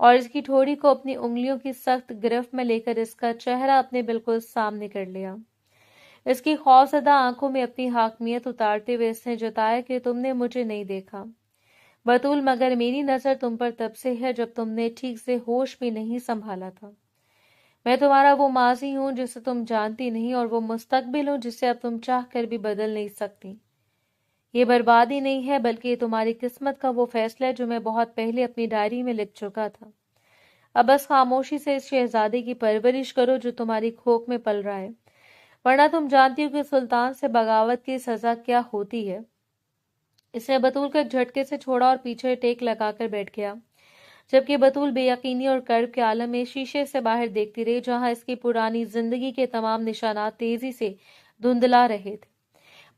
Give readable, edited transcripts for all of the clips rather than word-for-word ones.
اور اس کی ٹھوڑی کو اپنی انگلیوں کی سخت گرفت میں لے کر اس کا چہرہ اپنے بالکل سامنے کر لیا۔ اس کی خوفزدہ آنکھوں میں اپنی حاکمیت اتارتے ہوئے اس نے جتایا کہ تم نے مجھے نہیں دیکھا بطول، مگر میری نظر تم پر تب سے ہے جب تم نے ٹھیک سے ہوش بھی نہیں سنبھالا تھا۔ میں تمہارا وہ ماضی ہوں جسے تم جانتی نہیں، اور وہ مستقبل ہوں جسے اب تم چاہ کر بھی بدل نہیں سکتی۔ یہ بربادی نہیں ہے بلکہ یہ تمہاری قسمت کا وہ فیصلہ ہے جو میں بہت پہلے اپنی ڈائری میں لکھ چکا تھا۔ اب بس خاموشی سے اس شہزادے کی پرورش کرو جو تمہاری کھوک میں پل رہا ہے، ورنہ تم جانتی ہو کہ سلطان سے بغاوت کی سزا کیا ہوتی ہے۔ اس نے بطول کو ایک جھٹکے سے چھوڑا اور پیچھے ٹیک لگا کر بیٹھ گیا، جبکہ بطول بے یقینی اور کرب کے عالم میں شیشے سے باہر دیکھتی رہی جہاں اس کی پرانی زندگی کے تمام نشانات تیزی سے دھندلا رہے تھے۔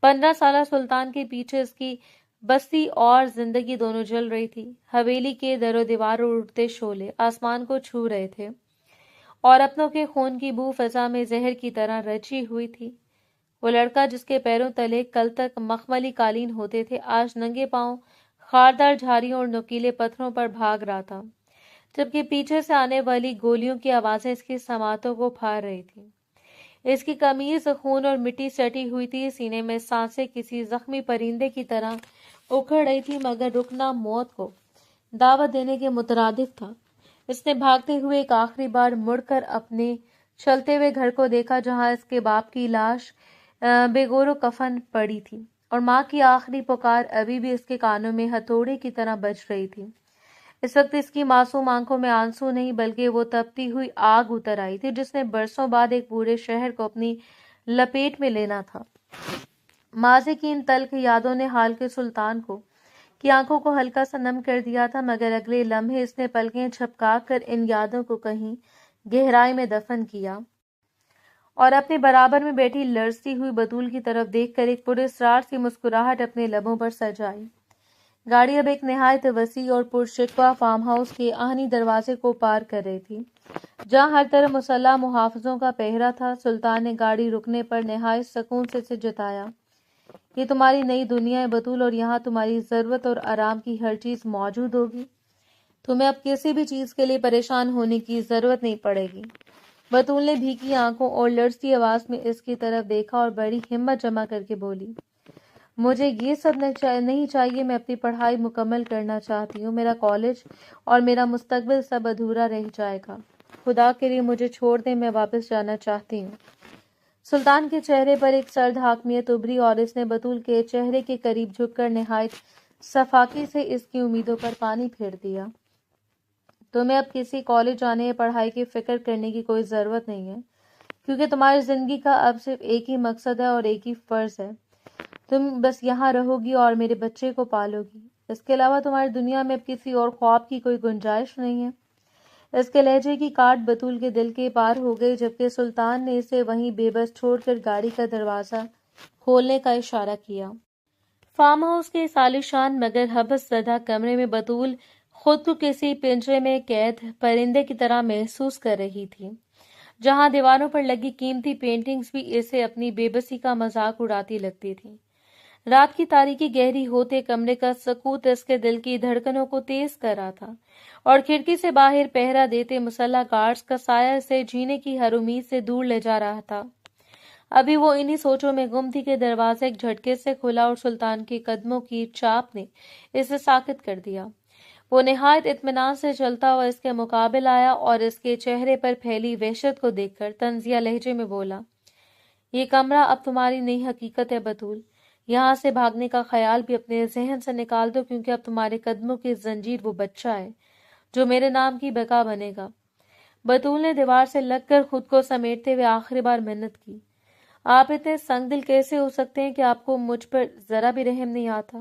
15 سالہ سلطان کے پیچھے اس کی بستی اور زندگی دونوں جل رہی تھی۔ حویلی کے در و دیوار اور اٹھتے شعلے آسمان کو چھو رہے تھے اور اپنوں کے خون کی بو فضا میں زہر کی طرح رچی ہوئی تھی۔ وہ لڑکا جس کے پیروں تلے کل تک مخملی قالین ہوتے تھے، آج ننگے پاؤں خاردار جھاڑیوں اور نوکیلے پتھروں پر بھاگ رہا تھا، جبکہ پیچھے سے آنے والی گولیوں کی آوازیں اس کی سماعتوں کو پھاڑ رہی تھیں۔ اس کی قمیض خون اور مٹی سٹی ہوئی تھی، سینے میں سانسیں کسی زخمی پرندے کی طرح اکھڑ رہی تھی، مگر رکنا موت کو دعوت دینے کے مترادف تھا۔ اس نے بھاگتے ہوئے ایک آخری بار مڑ کر اپنے چلتے ہوئے گھر کو دیکھا جہاں اس کے باپ کی لاش بے گور و کفن پڑی تھی، اور ماں کی آخری پکار ابھی بھی اس کے کانوں میں ہتھوڑے کی طرح بج رہی تھی۔ اس وقت اس کی معصوم آنکھوں میں آنسو نہیں بلکہ وہ تپتی ہوئی آگ اتر آئی تھی جس نے برسوں بعد ایک پورے شہر کو اپنی لپیٹ میں لینا تھا۔ ماضی کی ان تلخ یادوں نے حال کے سلطان کی آنکھوں کو ہلکا سا نم کر دیا تھا، مگر اگلے لمحے اس نے پلکیں جھپکا کر ان یادوں کو کہیں گہرائی میں دفن کیا اور اپنے برابر میں بیٹھی لرزتی ہوئی بطول کی طرف دیکھ کر ایک پراسرار سی مسکراہٹ اپنے لبوں پر سجائی۔ گاڑی اب ایک نہایت وسیع اور پرشکوہ فارم ہاؤس کے آہنی دروازے کو پار کر رہی تھی جہاں ہر طرف مسلح محافظوں کا پہرا تھا۔ سلطان نے گاڑی رکنے پر نہایت سکون سے اسے جتایا، یہ تمہاری نئی دنیا ہے بطول، اور یہاں تمہاری ضرورت اور آرام کی ہر چیز موجود ہوگی۔ تمہیں اب کسی بھی چیز کے لیے پریشان ہونے کی ضرورت نہیں پڑے گی۔ بطول نے بھیگی آنکھوں اور لرزتی آواز میں اس کی طرف دیکھا اور بڑی ہمت جمع کر کے بولی، مجھے یہ سب نہیں چاہیے، میں اپنی پڑھائی مکمل کرنا چاہتی ہوں، میرا کالج اور میرا مستقبل سب ادھورا رہ جائے گا، خدا کے لیے مجھے چھوڑ دیں، میں واپس جانا چاہتی ہوں۔ سلطان کے چہرے پر ایک سرد حاکمیت ابھری اور اس نے بطول کے چہرے کے قریب جھک کر نہایت صفاقی سے اس کی امیدوں پر پانی پھیر دیا۔ تمہیں اب کسی کالج جانے یا پڑھائی کی فکر کرنے کی کوئی ضرورت نہیں ہے، کیونکہ تمہاری زندگی کا اب صرف ایک ہی مقصد ہے اور ایک ہی فرض ہے، تم بس یہاں رہو گی اور میرے بچے کو پالو گی۔ اس کے علاوہ تمہاری دنیا میں اب کسی اور خواب کی کوئی گنجائش نہیں ہے۔ اس کے لہجے کی کاٹ بطول کے دل کے پار ہو گئی، جبکہ سلطان نے اسے وہیں بے بس چھوڑ کر گاڑی کا دروازہ کھولنے کا اشارہ کیا۔ فارم ہاؤس کے عالیشان مگر حبس زدہ کمرے میں بطول خود کو کسی پنجرے میں قید پرندے کی طرح محسوس کر رہی تھی، جہاں دیواروں پر لگی قیمتی پینٹنگز بھی اسے اپنی بے بسی کا مذاق اڑاتی لگتی تھیں۔ رات کی تاریکی گہری ہوتے کمرے کا سکوت اس کے دل کی دھڑکنوں کو تیز کر رہا تھا، اور کھڑکی سے باہر پہرا دیتے مسلح گارڈز کا سایہ اسے جینے کی ہر امید سے دور لے جا رہا تھا۔ ابھی وہ انہی سوچوں میں گم تھی کہ دروازہ ایک جھٹکے سے کھلا اور سلطان کے قدموں کی چاپ نے اسے ساکت کر دیا۔ وہ نہایت اطمینان سے چلتا ہوا اس کے مقابل آیا اور اس کے چہرے پر پھیلی وحشت کو دیکھ کر طنزیہ لہجے میں بولا، یہ کمرہ اب تمہاری نئی حقیقت ہے بطول، یہاں سے بھاگنے کا خیال بھی اپنے ذہن سے نکال دو، کیونکہ اب تمہارے قدموں کی زنجیر وہ بچہ ہے جو میرے نام کی بقا بنے گا۔ بطول نے دیوار سے لگ کر خود کو سمیٹتے ہوئے آخری بار منت کی، آپ اتنے سنگ دل کیسے ہو سکتے ہیں کہ آپ کو مجھ پر ذرا بھی رحم نہیں آتا؟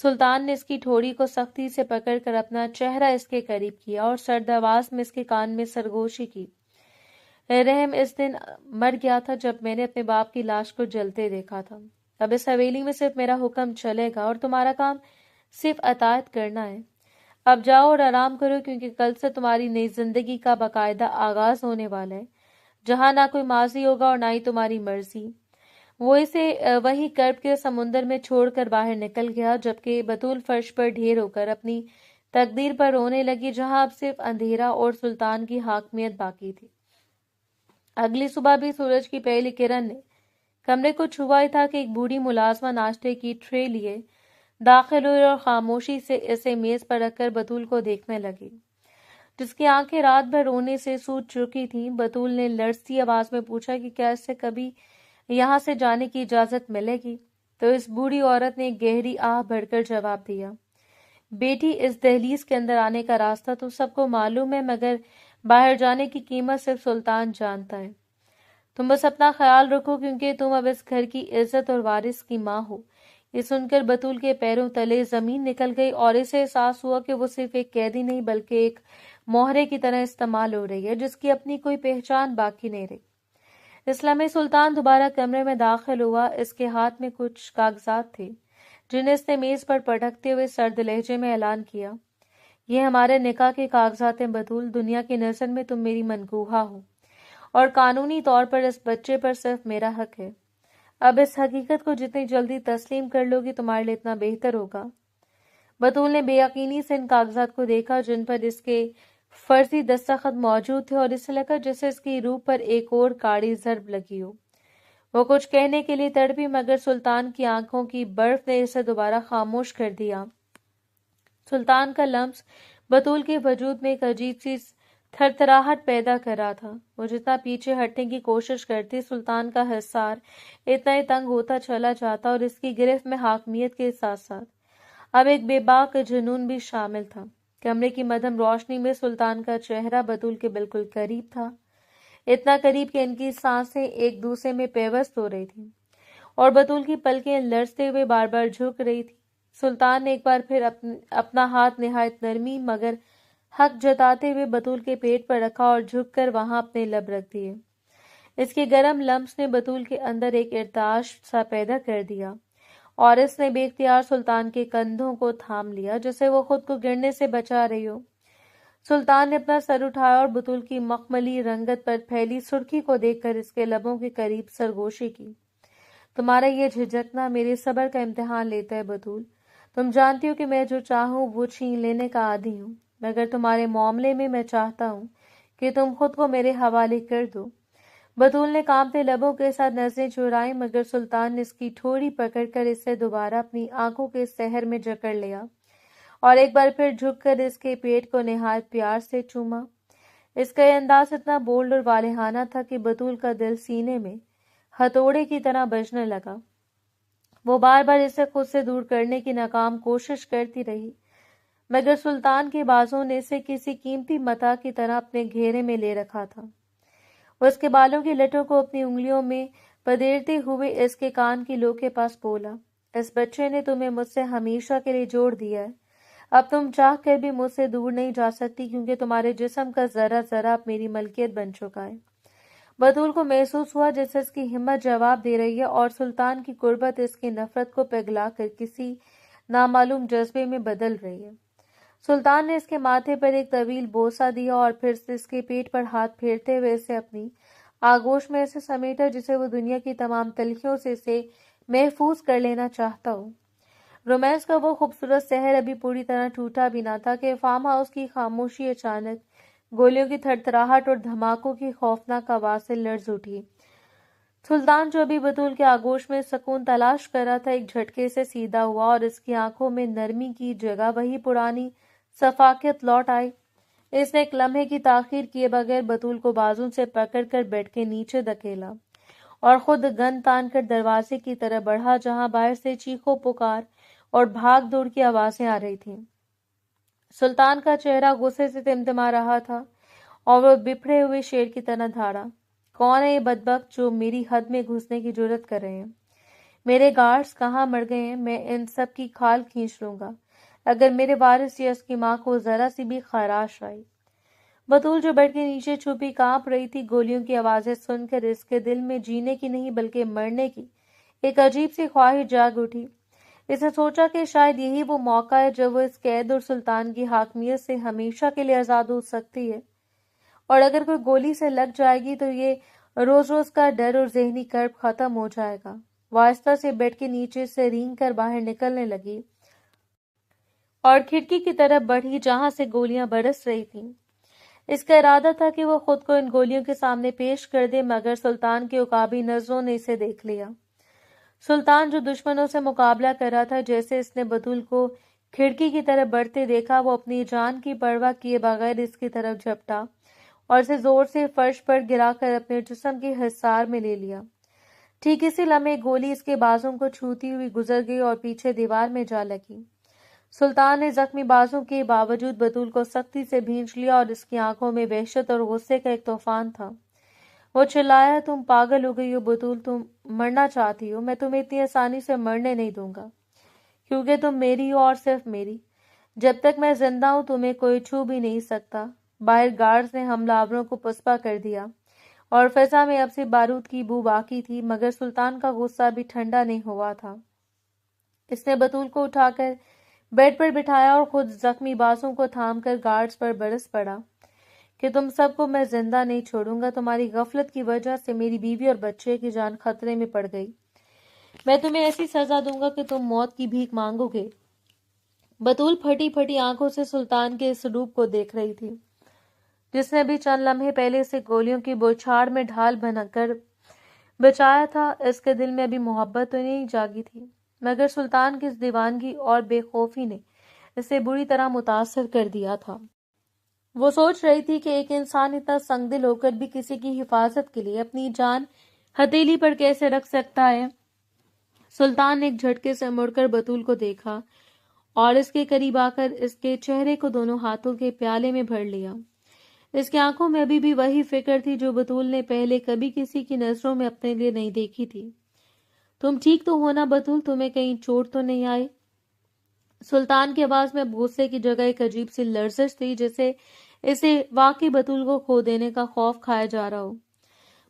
سلطان نے اس کی ٹھوڑی کو سختی سے پکڑ کر اپنا چہرہ اس کے قریب کیا اور سرد آواز میں اس کے کان میں سرگوشی کی، رحم اس دن مر گیا تھا جب میں نے اپنے باپ کی لاش کو جلتے دیکھا تھا۔ اب اس حویلی میں صرف میرا حکم چلے گا اور تمہارا کام صرف اطاعت کرنا ہے۔ اب جاؤ اور آرام کرو، کیونکہ کل سے تمہاری نئی زندگی کا باقاعدہ آغاز ہونے والا ہے، جہاں نہ کوئی ماضی ہوگا اور نہ ہی تمہاری مرضی۔ وہ اسے وہیں کرب کے سمندر میں چھوڑ کر باہر نکل گیا، جبکہ بطول فرش پر ڈھیر ہو کر اپنی تقدیر پر رونے لگی جہاں اب صرف اندھیرا اور سلطان کی حاکمیت باقی تھی۔ اگلی صبح بھی سورج کی پہلی کرن نے کمرے کو چھوا ہی تھا کہ ایک بوڑھی ملازمہ ناشتے کی ٹرے لیے داخل ہوئی اور خاموشی سے اسے میز پر رکھ کر بطول کو دیکھنے لگی، جس کی آنکھیں رات بھر رونے سے سوج چکی تھیں۔ بطول نے لرزتی آواز میں پوچھا کہ کیا اس سے کبھی یہاں سے جانے کی اجازت ملے گی؟ تو اس بوڑھی عورت نے ایک گہری آہ بھر کر جواب دیا، بیٹی، اس دہلیز کے اندر آنے کا راستہ تو سب کو معلوم ہے، مگر باہر جانے کی قیمت صرف سلطان جانتا ہے۔ تم بس اپنا خیال رکھو، کیونکہ تم اب اس گھر کی عزت اور وارث کی ماں ہو۔ یہ سن کر بطول کے پیروں تلے زمین نکل گئی اور اسے احساس ہوا کہ وہ صرف ایک قیدی نہیں بلکہ ایک مہرے کی طرح استعمال ہو رہی ہے، جس کی اپنی کوئی پہچان باقی نہیں رہی۔ اس لمحے سلطان دوبارہ کمرے میں داخل ہوا۔ اس کے ہاتھ میں کچھ کاغذات تھے جنہیں اس نے میز پر پٹکتے ہوئے سرد لہجے میں اعلان کیا، یہ ہمارے نکاح کے کاغذات ہیں بطول، دنیا کی نظر میں تم میری منکوحہ ہو اور قانونی طور پر اس بچے پر صرف میرا حق ہے۔ اب اس حقیقت کو جتنی جلدی تسلیم کر لو گی تمہارے لیے اتنا بہتر ہوگا۔ بطول نے بے یقینی سے ان کاغذات کو دیکھا جن پر اس کے فرضی دستخط موجود تھے، اور اسے لگا جیسے اس کی روح پر ایک اور کاڑی ضرب لگی ہو۔ وہ کچھ کہنے کے لیے تڑپی، مگر سلطان کی آنکھوں کی برف نے اسے دوبارہ خاموش کر دیا۔ سلطان کا لمس بطول کے وجود میں ایک عجیب سی تھر تھراہٹ پیدا کر رہا تھا۔ وہ جتنا پیچھے ہٹنے کی کوشش کرتی، سلطان کا حصار اتنا ہی تنگ ہوتا چلا جاتا، اور اس کی گرفت میں حاکمیت کے ساتھ ساتھ اب ایک بے باک جنون بھی شامل تھا۔ کمرے کی مدھم روشنی میں سلطان کا چہرہ بطول کے بالکل قریب تھا، اتنا قریب کہ ان کی سانسیں ایک دوسرے میں پیوست ہو رہی تھیں، اور بطول کی پلکیں لرزتے ہوئے بار بار جھک رہی تھی۔ سلطان نے ایک بار پھر اپنا ہاتھ نہایت نرمی مگر حق جتاتے ہوئے بطول کے پیٹ پر رکھا اور جھک کر وہاں اپنے لب رکھ دیے۔ اس کے گرم لمس نے بطول کے اندر ایک ارتعاش سا پیدا کر دیا، اور اس نے بے اختیار سلطان کے کندھوں کو تھام لیا جیسے وہ خود کو گرنے سے بچا رہی ہو۔ سلطان نے اپنا سر اٹھایا اور بطول کی مخملی رنگت پر پھیلی سرخی کو دیکھ کر اس کے لبوں کے قریب سرگوشی کی۔ تمہارا یہ جھجکنا میرے صبر کا امتحان لیتا ہے بطول۔ تم جانتی ہو کہ میں جو چاہوں وہ چھین لینے کا عادی ہوں، مگر تمہارے معاملے میں میں چاہتا ہوں کہ تم خود کو میرے حوالے کر دو۔ بطول نے کانپتے لبوں کے ساتھ نظریں چرائیں، مگر سلطان نے اس کی ٹھوڑی پکڑ کر اسے دوبارہ اپنی آنکھوں کے سحر میں جکڑ لیا اور ایک بار پھر جھک کر اس کے پیٹ کو نہایت پیار سے چوما۔ اس کا یہ انداز اتنا بولڈ اور والہانہ تھا کہ بطول کا دل سینے میں ہتھوڑے کی طرح بجنے لگا۔ وہ بار بار اسے خود سے دور کرنے کی ناکام کوشش کرتی رہی، مگر سلطان کے بازوں نے اسے کسی قیمتی متاع کی طرح اپنے گھیرے میں لے رکھا تھا۔ وہ اس کے بالوں کی لٹوں کو اپنی انگلیوں میں پدیرتے ہوئے اس کے کان کی لو کے پاس بولا، اس بچے نے تمہیں مجھ سے ہمیشہ کے لیے جوڑ دیا ہے۔ اب تم چاہ کر بھی مجھ سے دور نہیں جا سکتی، کیونکہ تمہارے جسم کا ذرہ ذرہ اب میری ملکیت بن چکا ہے۔ بطول کو محسوس ہوا جیسے اس کی ہمت جواب دے رہی ہے، اور سلطان کی قربت اس کی نفرت کو پگھلا کر کسی نامعلوم جذبے میں بدل رہی ہے۔ سلطان نے اس کے ماتھے پر ایک طویل بوسہ دیا اور پھر سے اس کے پیٹ پر ہاتھ پھیرتے ہوئے اسے اپنی آغوش میں ایسے سمیٹا جسے وہ دنیا کی تمام تلخیوں سے اسے محفوظ کر لینا چاہتا ہو۔ رومانس کا وہ خوبصورت سحر ابھی پوری طرح ٹوٹا بھی نہ تھا کہ فارم ہاؤس کی خاموشی اچانک گولیوں کی تھر تھراہٹ اور دھماکوں کی خوفناک آواز سے لرز اٹھی۔ سلطان جو ابھی بطول کے آغوش میں سکون تلاش کر رہا تھا، ایک جھٹکے سے سیدھا ہوا اور اس کی آنکھوں میں نرمی کی جگہ وہی پرانی شفافیت لوٹ آئی۔ اس نے ایک لمحے کی تاخیر کیے بغیر بطول کو بازوں سے پکڑ کر بیڈ کے نیچے دھکیلا اور خود گن تان کر دروازے کی طرف بڑھا، جہاں باہر سے چیخو پکار اور بھاگ دوڑ کی آوازیں آ رہی تھیں۔ سلطان کا چہرہ غصے سے تمتما رہا تھا اور وہ بپھڑے ہوئے شیر کی طرح دھاڑا، کون ہے یہ بدبخت جو میری حد میں گھسنے کی جرات کر رہے ہیں؟ میرے گارڈز کہاں مر گئے ہیں؟ میں ان سب کی کھال کھینچ لوں گا اگر میرے وارث یا اس کی ماں کو ذرا سی بھی خراش آئی۔ بطول جو بیڈ کے نیچے چھپی کانپ رہی تھی، گولیوں کی آوازیں سن کر اس کے دل میں جینے کی نہیں بلکہ مرنے کی ایک عجیب سی خواہش جاگ اٹھی۔ اس نے سوچا کہ شاید یہی وہ موقع ہے جب وہ اس قید اور سلطان کی حاکمیت سے ہمیشہ کے لیے آزاد ہو سکتی ہے، اور اگر کوئی گولی سے لگ جائے گی تو یہ روز روز کا ڈر اور ذہنی کرب ختم ہو جائے گا۔ وہ آہستہ سے بیڈ کے نیچے سے رینگ کر باہر نکلنے لگی اور کھڑکی کی طرف بڑھی جہاں سے گولیاں برس رہی تھیں۔ اس کا ارادہ تھا کہ وہ خود کو ان گولیوں کے سامنے پیش کر دے، مگر سلطان کی عقابی نظروں نے اسے دیکھ لیا۔ سلطان جو دشمنوں سے مقابلہ کر رہا تھا، جیسے اس نے بطول کو کھڑکی کی طرف بڑھتے دیکھا، وہ اپنی جان کی پرواہ کیے بغیر اس کی طرف جھپٹا اور اسے زور سے فرش پر گرا کر اپنے جسم کی حصار میں لے لیا۔ ٹھیک اسی لمحے گولی اس کے بازوں کو چھوتی ہوئی گزر گئی اور پیچھے دیوار میں جا لگی۔ سلطان نے زخمی بازوں کے باوجود بطول کو سختی سے بھینچ لیا اور اس کی آنکھوں میں وحشت اور غصے کا ایک طوفان تھا۔ وہ چلایا، تم پاگل ہو گئی ہو بطول، تم مرنا چاہتی ہو، میں تمہیں اتنی آسانی سے مرنے نہیں دوں گا، کیونکہ تم میری ہو اور صرف میری۔ جب تک میں زندہ ہوں تمہیں کوئی چھو بھی نہیں سکتا۔ باہر گارڈز نے حملہ آوروں کو پسپا کر دیا اور فضا میں اب سے بارود کی بو باقی تھی، مگر سلطان کا غصہ بھی ٹھنڈا نہیں ہوا تھا۔ اس نے بطول کو اٹھا کر بیڈ پر بٹھایا اور خود زخمی بازوں کو تھام کر گارڈز پر برس پڑا کہ تم سب کو میں زندہ نہیں چھوڑوں گا۔ تمہاری غفلت کی وجہ سے میری بیوی اور بچے کی جان خطرے میں پڑ گئی۔ میں تمہیں ایسی سزا دوں گا کہ تم موت کی بھیک مانگو گے۔ بطول پھٹی پھٹی آنکھوں سے سلطان کے اس روپ کو دیکھ رہی تھی، جس نے بھی چند لمحے پہلے اسے گولیوں کی بوچھاڑ میں ڈھال بنا کر بچایا تھا۔ اس کے دل میں ابھی محبت تو نہیں جاگی تھی، مگر سلطان کی اس دیوانگی اور بے خوفی نے اسے بری طرح متاثر کر دیا تھا۔ وہ سوچ رہی تھی کہ ایک انسان اتنا سنگ دل ہو کر بھی کسی کی حفاظت کے لیے اپنی جان ہتھیلی پر کیسے رکھ سکتا ہے۔ سلطان نے ایک جھٹکے سے مڑ کر بطول کو دیکھا اور اس کے قریب آ کر اس کے چہرے کو دونوں ہاتھوں کے پیالے میں بھر لیا۔ اس کی آنکھوں میں ابھی بھی وہی فکر تھی جو بطول نے پہلے کبھی کسی کی نظروں میں اپنے لیے نہیں دیکھی تھی۔ تم ٹھیک تو ہونا بطول، تمہیں کہیں چوٹ تو نہیں آئی؟ سلطان کی آواز میں غصے کی جگہ ایک عجیب سی لرزش تھی، جیسے اسے واقعی بطول کو کھو دینے کا خوف کھایا جا رہا ہو۔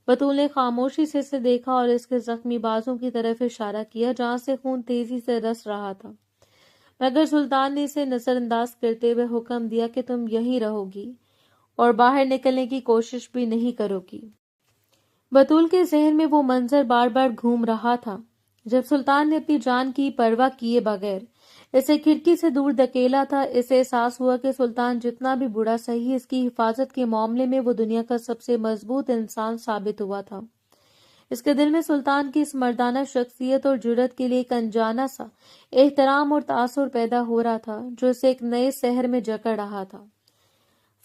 بطول نے خاموشی سے اسے دیکھا اور اس کے زخمی بازوں کی طرف اشارہ کیا جہاں سے خون تیزی سے رس رہا تھا، مگر سلطان نے اسے نظر انداز کرتے ہوئے حکم دیا کہ تم یہیں رہو گی اور باہر نکلنے کی کوشش بھی نہیں کرو گی۔ بطول کے ذہن میں وہ منظر بار بار گھوم رہا تھا جب سلطان نے اپنی جان کی پرواہ کیے بغیر اسے کھڑکی سے دور دھکیلا تھا۔ اسے احساس ہوا کہ سلطان جتنا بھی برا سہی، اس کی حفاظت کے معاملے میں وہ دنیا کا سب سے مضبوط انسان ثابت ہوا تھا۔ اس کے دل میں سلطان کی اس مردانہ شخصیت اور جرأت کے لیے ایک انجانا سا احترام اور تاثر پیدا ہو رہا تھا جو اسے ایک نئے شہر میں جکڑ رہا تھا۔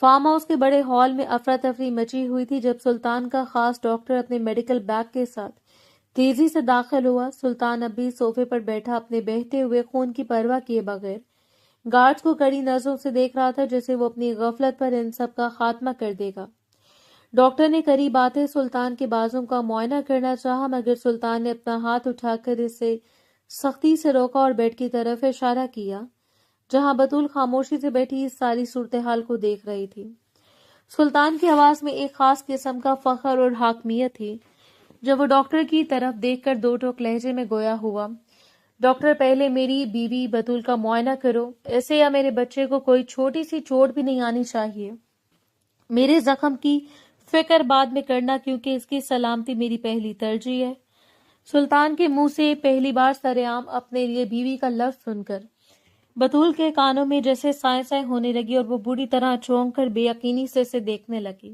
فارم ہاؤس کے بڑے ہال میں افراتفری مچی ہوئی تھی جب سلطان کا خاص ڈاکٹر اپنے میڈیکل بیگ کے ساتھ تیزی سے داخل ہوا۔ سلطان اب بھی صوفے پر بیٹھا اپنے بہتے ہوئے خون کی پرواہ کیے بغیر گارڈز کو کڑی نظروں سے دیکھ رہا تھا، جیسے وہ اپنی غفلت پر ان سب کا خاتمہ کر دے گا۔ ڈاکٹر نے قریب آتے سلطان کے بازوں کا معائنہ کرنا چاہا، مگر سلطان نے اپنا ہاتھ اٹھا کر اسے سختی سے روکا اور بیڈ کی طرف اشارہ کیا جہاں بطول خاموشی سے بیٹھی اس ساری صورتحال کو دیکھ رہی تھی۔ سلطان کی آواز میں ایک خاص قسم کا فخر اور حاکمیت تھی جب وہ ڈاکٹر کی طرف دیکھ کر دو ٹوک لہجے میں گویا ہوا، ڈاکٹر پہلے میری بیوی بطول کا معائنہ کرو، اسے یا میرے بچے کو کوئی چھوٹی سی چوٹ بھی نہیں آنی چاہیے۔ میرے زخم کی فکر بعد میں کرنا، کیونکہ اس کی سلامتی میری پہلی ترجیح ہے۔ سلطان کے منہ سے پہلی بار سرعام اپنے لیے بیوی کا لفظ سن کر بطول کے کانوں میں جیسے سائیں سائیں ہونے لگی اور وہ بری طرح چونک کر بے یقینی سے اسے دیکھنے لگی۔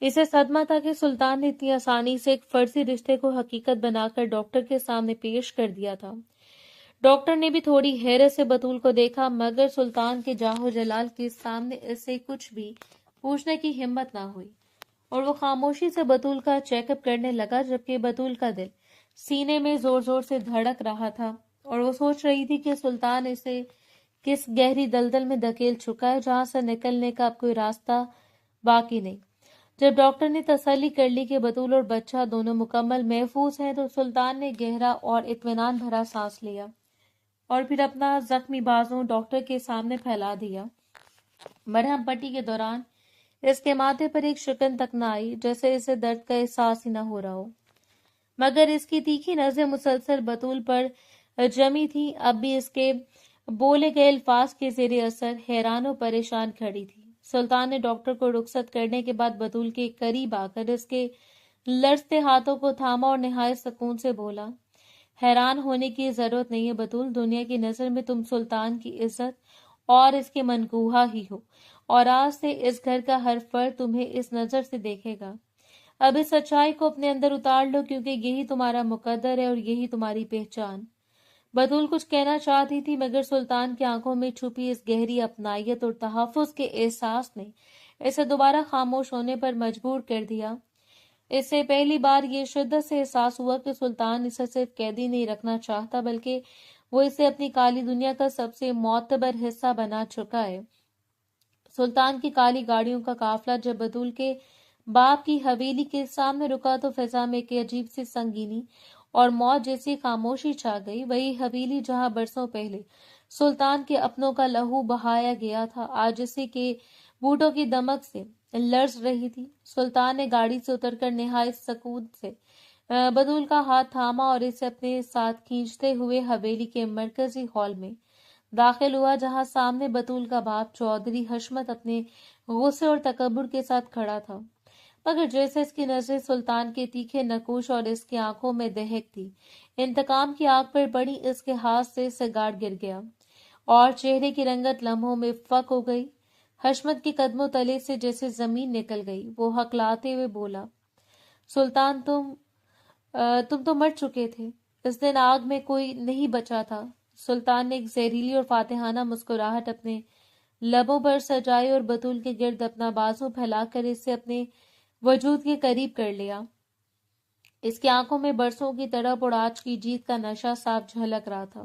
اسے صدمہ تھا کہ سلطان نے اتنی آسانی سے ایک فرضی رشتے کو حقیقت بنا کر ڈاکٹر کے سامنے پیش کر دیا تھا۔ ڈاکٹر نے بھی تھوڑی حیرت سے بطول کو دیکھا، مگر سلطان کے جاہ و جلال کے سامنے اسے کچھ بھی پوچھنے کی ہمت نہ ہوئی اور وہ خاموشی سے بطول کا چیک اپ کرنے لگا، جبکہ بطول کا دل سینے میں زور زور سے دھڑک رہا تھا اور وہ سوچ رہی تھی کہ سلطان اسے کس گہری دلدل میں دھکیل چکا ہے جہاں سے نکلنے کا اب کوئی راستہ باقی نہیں۔ جب ڈاکٹر نے تسلی کر لی کہ بطول اور بچہ دونوں مکمل محفوظ ہیں تو سلطان نے گہرا اور اطمینان بھرا سانس لیا اور پھر اپنا زخمی بازو ڈاکٹر کے سامنے پھیلا دیا۔ مرہم پٹی کے دوران اس کے ماتھے پر ایک شکن تک نہ آئی، جیسے اسے درد کا احساس ہی نہ ہو رہا ہو، مگر اس کی تیکھی نظریں مسلسل بطول پر جمی تھی، اب بھی اس کے بولے گئے الفاظ کے زیر اثر حیران و پریشان کھڑی تھی۔ سلطان نے ڈاکٹر کو رخصت کرنے کے بعد بطول کے قریب آ کر اس کے لرزتے ہاتھوں کو تھاما اور نہایت سکون سے بولا، حیران ہونے کی ضرورت نہیں ہے بطول، دنیا کی نظر میں تم سلطان کی عزت اور اس کے منگوہا ہی ہو، اور آج سے اس گھر کا ہر فرد تمہیں اس نظر سے دیکھے گا۔ اب اس سچائی کو اپنے اندر اتار لو، کیونکہ یہی تمہارا مقدر ہے اور یہی تمہاری پہچان۔ بطول کچھ کہنا چاہتی تھی، مگر سلطان کی آنکھوں میں چھپی اس گہری اپنائیت اور تحفظ کے احساس نے اسے دوبارہ خاموش ہونے پر مجبور کر دیا۔ اس سے پہلی بار یہ شدت سے احساس ہوا کہ سلطان اسے صرف قیدی نہیں رکھنا چاہتا، بلکہ وہ اسے اپنی کالی دنیا کا سب سے معتبر حصہ بنا چکا ہے۔ سلطان کی کالی گاڑیوں کا قافلہ جب بطول کے باپ کی حویلی کے سامنے رکا تو فضا میں ایک عجیب سی سنگینی اور موت جیسی خاموشی چھا گئی۔ وہی حویلی جہاں برسوں پہلے سلطان کے اپنوں کا لہو بہایا گیا تھا، آج اسی کے بوٹوں کی دمک سے لرز رہی تھی۔ سلطان نے گاڑی سے اتر کر نہایت سکون سے بطول کا ہاتھ تھاما اور اسے اپنے ساتھ کھینچتے ہوئے حویلی کے مرکزی ہال میں داخل ہوا، جہاں سامنے بطول کا باپ چودھری حشمت اپنے غصے اور تکبر کے ساتھ کھڑا تھا۔ مگر جیسے اس کی نظریں سلطان کے تیکھے نقوش اور اس کی آنکھوں میں دہک تھی، انتقام کی آگ پر پڑی، اس کے ہاتھ سے سگار گر گیا اور چہرے کی رنگت لمحوں میں فک ہو گئی۔ حشمت کے قدموں تلے سے جیسے زمین نکل گئی۔ وہ ہکلاتے ہوئے بولا، سلطان تم تو مر چکے تھے، اس دن آگ میں کوئی نہیں بچا تھا۔ سلطان نے ایک زہریلی اور فاتحانہ مسکراہٹ اپنے لبوں پر سجائی اور بطول کے گرد اپنا بازو پھیلا کر اسے اپنے وجود کے قریب کر لیا۔ اس کی آنکھوں میں برسوں کی تڑپ اور آج کی جیت کا نشہ صاف جھلک رہا تھا۔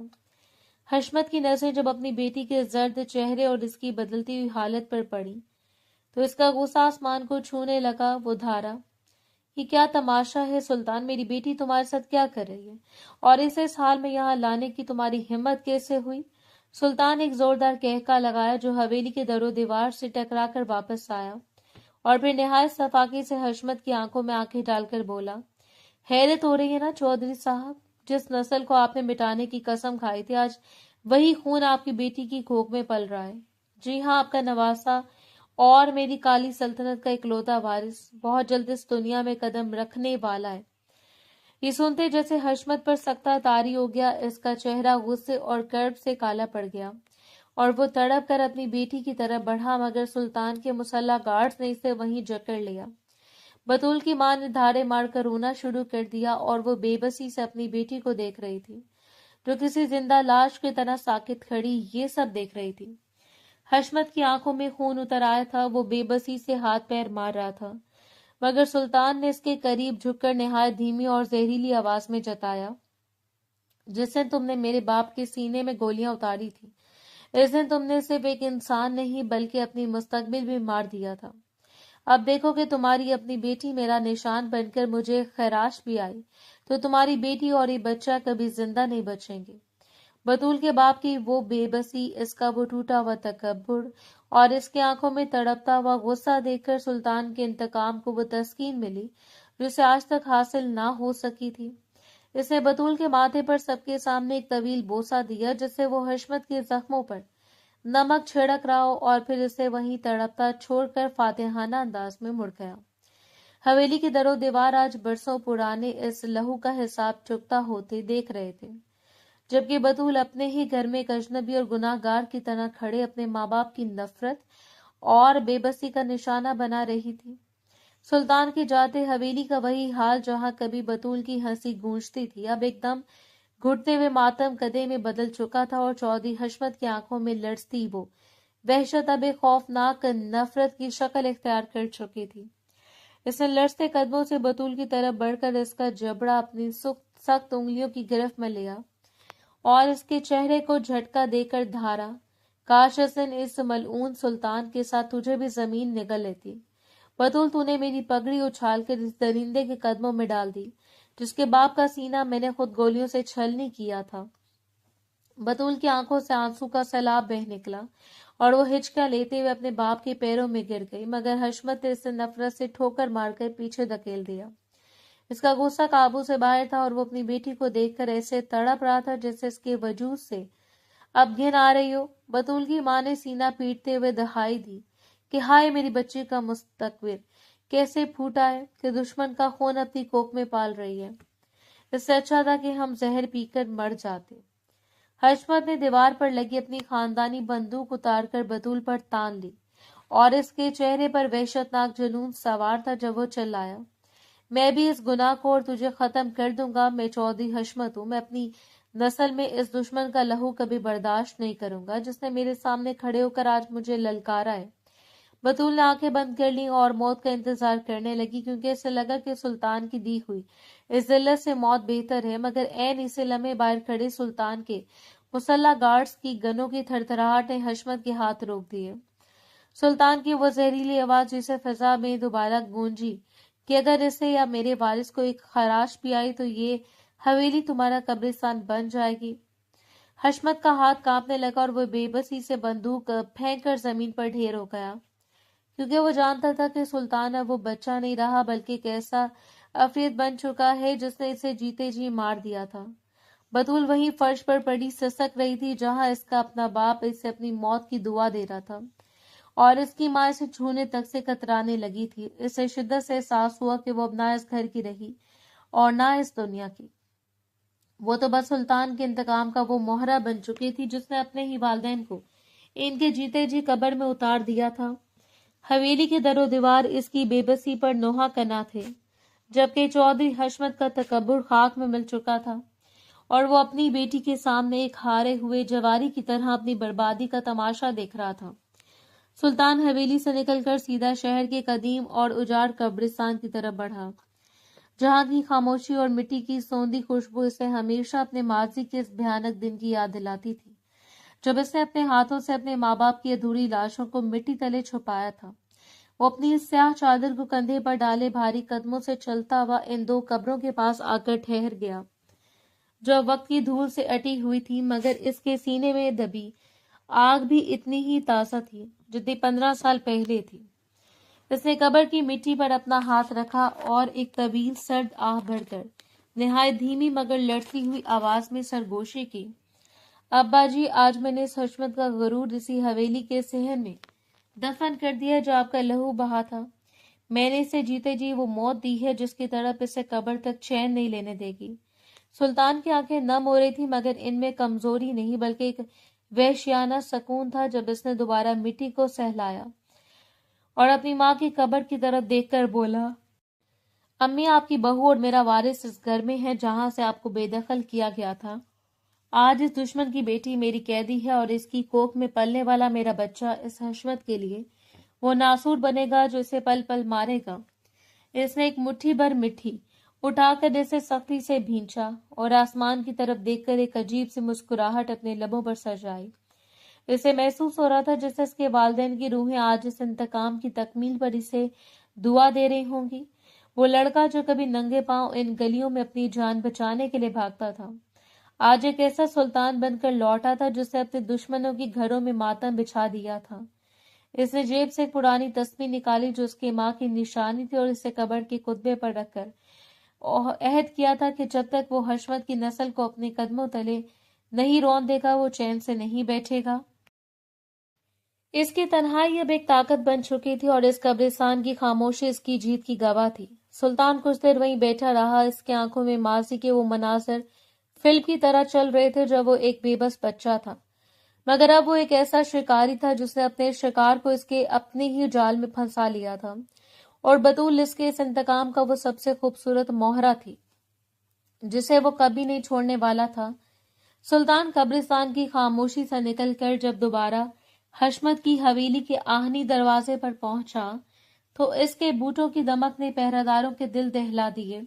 حشمت کی نظریں جب اپنی بیٹی کے زرد چہرے اور اس کی بدلتی ہوئی حالت پر پڑی تو اس کا غصہ آسمان کو چھونے لگا۔ وہ دھارا، یہ کیا تماشا ہے سلطان؟ میری بیٹی تمہارے ساتھ کیا کر رہی ہے، اور اسے اس حال میں یہاں لانے کی تمہاری ہمت کیسے ہوئی؟ سلطان نے ایک زوردار کہکا لگایا جو حویلی کے در و دیوار سے ٹکرا کر واپس آیا، اور پھر نہایت صفاقی سے حشمت کی آنکھوں میں آنکھیں ڈال کر بولا، حیرت ہو رہی ہے نا چودھری صاحب؟ جس نسل کو آپ نے مٹانے کی قسم کھائی تھی، آج وہی خون آپ کی بیٹی کی کوکھ میں پل رہا ہے۔ جی ہاں، آپ کا نواسا اور میری کالی سلطنت کا اکلوتا وارث بہت جلد اس دنیا میں قدم رکھنے والا ہے۔ یہ سنتے جیسے حشمت پر سکتہ طاری ہو گیا، اس کا چہرہ غصے اور کرب سے کالا پڑ گیا اور وہ تڑپ کر اپنی بیٹی کی طرف بڑھا، مگر سلطان کے مسلح گارڈز نے اسے وہیں جکڑ لیا۔ بطول کی ماں نے دھاڑے مار کر رونا شروع کر دیا اور وہ بے بسی سے اپنی بیٹی کو دیکھ رہی تھی، جو کسی زندہ لاش کی طرح ساکت کھڑی یہ سب دیکھ رہی تھی۔ حشمت کی آنکھوں میں خون اتر آیا تھا، وہ بے بسی سے ہاتھ پیر مار رہا تھا، مگر سلطان نے اس کے قریب جھک کر نہایت دھیمی اور زہریلی آواز میں جتایا، جس دن تم نے میرے باپ کے سینے میں گولیاں اتاری تھی، اس دن تم نے صرف ایک انسان نہیں بلکہ اپنی مستقبل بھی مار دیا تھا۔ اب دیکھو کہ تمہاری اپنی بیٹی میرا نشان بن کر مجھے خراش بھی آئی تو تمہاری بیٹی اور یہ بچہ کبھی زندہ نہیں بچیں گے۔ بطول کے باپ کی وہ بے بسی، اس کا وہ ٹوٹا ہوا تکبر اور اس کی آنکھوں میں تڑپتا ہوا غصہ دیکھ کر سلطان کے انتقام کو وہ تسکین ملی جو اسے آج تک حاصل نہ ہو سکی تھی۔ اس نے بطول کے ماتھے پر سب کے سامنے ایک طویل بوسہ دیا، جس سے وہ حشمت کے زخموں پر نمک چھڑک رہا ہو، اور پھر اسے وہیں تڑپتا چھوڑ کر فاتحانہ انداز میں مڑ گیا۔ حویلی کے در و دیوار آج برسوں پرانے اس لہو کا حساب چکتا ہوتے دیکھ رہے تھے، جبکہ بطول اپنے ہی گھر میں ایک اجنبی اور گناہ گار کی طرح کھڑے اپنے ماں باپ کی نفرت اور بے بسی کا نشانہ بنا رہی تھی۔ سلطان کے جاتے حویلی کا وہی حال جہاں کبھی بطول کی ہنسی گونجتی تھی، اب ایک دم گھٹتے ہوئے ماتم کدے میں بدل چکا تھا، اور چودھری حشمت کی آنکھوں میں لرزتی وہ وحشت اب ایک خوفناک نفرت کی شکل اختیار کر چکی تھی۔ اس نے لرزتے قدموں سے بطول کی طرف بڑھ کر اس کا جبڑا اپنی سخت انگلیوں کی گرفت میں لیا اور اس کے چہرے کو جھٹکا دے کر دھارا، کاش اس دن اس ملعون سلطان کے ساتھ تجھے بھی زمین نگل لیتی۔ بطول، تو نے میری پگڑی اچھال کر اس درندے کے قدموں میں ڈال دی جس کے باپ کا سینہ میں نے خود گولیوں سے چھلنی کیا تھا۔ بطول کی آنکھوں سے آنسو کا سیلاب بہہ نکلا اور وہ ہچکیاں لیتے ہوئے اپنے باپ کے پیروں میں گر گئی، مگر حشمت نے اسے نفرت سے ٹھوکر مار کر پیچھے دھکیل دیا۔ اس کا غصہ قابو سے باہر تھا اور وہ اپنی بیٹی کو دیکھ کر ایسے تڑپ رہا تھا جیسے اس کے وجود سے اب گھن آ رہی ہو۔ بطول کی ماں نے سینہ پیٹتے ہوئے دہائی دی کہ ہائے، میری بچی کا مستقبل کیسے پھوٹا ہے کہ دشمن کا خون اپنی کوکھ میں پال رہی ہے۔ اس سے اچھا تھا کہ ہم زہر پی کر مر جاتے۔ حشمت نے دیوار پر لگی اپنی خاندانی بندوق اتار کر بطول پر تان لی اور اس کے چہرے پر وحشتناک جنون سوار تھا جب وہ چلایا، میں بھی اس گناہ کو اور تجھے ختم کر دوں گا۔ میں چودھری حشمت ہوں، میں اپنی نسل میں اس دشمن کا لہو کبھی برداشت نہیں کروں گا جس نے میرے سامنے کھڑے ہو کر آج مجھے للکارا ہے۔ بطول نے آنکھیں بند کر لیں اور موت کا انتظار کرنے لگی، کیونکہ اسے لگا کہ سلطان کی دی ہوئی اس ذلت سے موت بہتر ہے، مگر عین اسی لمحے باہر کھڑے سلطان کے مسلح گارڈز کی گنوں کی تھرتھراہٹ نے حشمت کے ہاتھ روک دیے۔ سلطان کی وہ زہریلی آواز جسے فضا میں دوبارہ گونجی کہ اگر اسے یا میرے وارث کو ایک خراش بھی آئی تو یہ حویلی تمہارا قبرستان بن جائے گی۔ حشمت کا ہاتھ کانپنے لگا اور وہ بے بسی سے بندوق پھینک کر زمین پر ڈھیر ہو گیا، کیونکہ وہ جانتا تھا کہ سلطان اب وہ بچہ نہیں رہا بلکہ ایک ایسا عفریت بن چکا ہے جس نے اسے جیتے جی مار دیا تھا۔ بطول وہیں فرش پر پڑی سسک رہی تھی جہاں اس کا اپنا باپ اسے اپنی موت کی دعا دے رہا تھا، اور اس کی ماں اسے چھونے تک سے کترانے لگی تھی۔ اسے شدت سے احساس ہوا کہ وہ اب نہ اس گھر کی رہی اور نہ اس دنیا کی۔ وہ تو بس سلطان کے انتقام کا وہ مہرہ بن چکی تھی جس نے اپنے ہی والدین کو ان کے جیتے جی قبر میں اتار دیا تھا۔ حویلی کے در و دیوار اس کی بے بسی پر نوحہ کنا تھے، جبکہ چودھری حشمت کا تکبر خاک میں مل چکا تھا اور وہ اپنی بیٹی کے سامنے ایک ہارے ہوئے جواری کی طرح اپنی بربادی کا تماشا دیکھ رہا تھا۔ سلطان حویلی سے نکل کر سیدھا شہر کے قدیم اور اجاڑ قبرستان کی طرف بڑھا، جہاں کی خاموشی اور مٹی کی سوندھی خوشبو اسے ہمیشہ اپنے ماضی کے اس بھیانک دن کی یاد دلاتی تھی جب اس نے اپنے ہاتھوں سے اپنے ماں باپ کی ادھوری لاشوں کو مٹی تلے چھپایا تھا۔ وہ اپنی اس سیاہ چادر کو کندھے پر ڈالے بھاری قدموں سے چلتا ہوا ان دو قبروں کے پاس آ کر ٹھہر گیا، جو وقت کی دھول سے اٹی ہوئی تھی، مگر اس کے سینے میں دبی آگ بھی اتنی ہی تازہ تھی جتنی 15 سال پہلے تھی۔ اس نے قبر کی مٹی پر اپنا ہاتھ رکھا اور ایک طویل سرد آہ بھر کر نہایت دھیمی مگر لڑتی ہوئی آواز میں سرگوشی کی، ابا جی، آج میں نے اس حشمت کا غرور اسی حویلی کے صحن میں دفن کر دیا جو آپ کا لہو بہا تھا۔ میں نے اسے جیتے جی وہ موت دی ہے جس کی تڑپ اسے قبر تک چین نہیں لینے دے گی۔ سلطان کی آنکھیں نم ہو رہی تھی، مگر ان میں کمزوری نہیں بلکہ ایک وحشیانہ سکون تھا جب اس نے دوبارہ مٹی کو سہلایا اور اپنی ماں کی قبر کی طرف دیکھ کر بولا، امی، آپ کی بہو اور میرا وارث اس گھر میں ہے جہاں سے آپ کو بے دخل کیا گیا تھا۔ آج اس دشمن کی بیٹی میری قیدی ہے اور اس کی کوکھ میں پلنے والا میرا بچہ اس حشمت کے لیے وہ ناسور بنے گا جو اسے پل پل مارے گا۔ اس نے ایک مٹھی بھر مٹی اٹھا کر اسے سختی سے بھینچا اور آسمان کی طرف دیکھ کر ایک عجیب سی مسکراہٹ اپنے لبوں پر سجائی۔ اسے محسوس ہو رہا تھا جیسے اس کے والدین کی روحیں آج اس انتقام کی تکمیل پر اسے دعا دے رہی ہوں گی۔ وہ لڑکا جو کبھی ننگے پاؤں ان گلیوں میں اپنی جان بچانے کے لیے بھاگتا تھا، آج ایک ایسا سلطان بن کر لوٹا تھا جس نے اپنے دشمنوں کی گھروں میں ماتم بچھا دیا تھا۔ اس نے جیب سے ایک پرانی تسبیح نکالی جو اس کی ماں کی نشانی تھی اور اسے قبر کے کتبے پر رکھ کر عہد کیا تھا کہ جب تک وہ حشمت کی نسل کو اپنے قدموں تلے نہیں رون دے گا وہ چین سے نہیں بیٹھے گا۔ اس کی تنہائی اب ایک طاقت بن چکی تھی اور اس قبرستان کی خاموشی اس کی جیت کی گواہ تھی۔ سلطان کچھ دیر وہیں بیٹھا رہا، اس کے آنکھوں میں ماضی کے وہ مناظر فلم کی طرح چل رہے تھے جب وہ ایک بے بس بچہ تھا، مگر اب وہ ایک ایسا شکاری تھا جس نے اپنے شکار کو اس کے اپنے ہی جال میں پھنسا لیا تھا، اور بطول اس کے اس انتقام کا وہ سب سے خوبصورت مہرہ تھی جسے وہ کبھی نہیں چھوڑنے والا تھا۔ سلطان قبرستان کی خاموشی سے نکل کر جب دوبارہ حشمت کی حویلی کے آہنی دروازے پر پہنچا تو اس کے بوٹوں کی دمک نے پہرہ داروں کے دل دہلا دیے،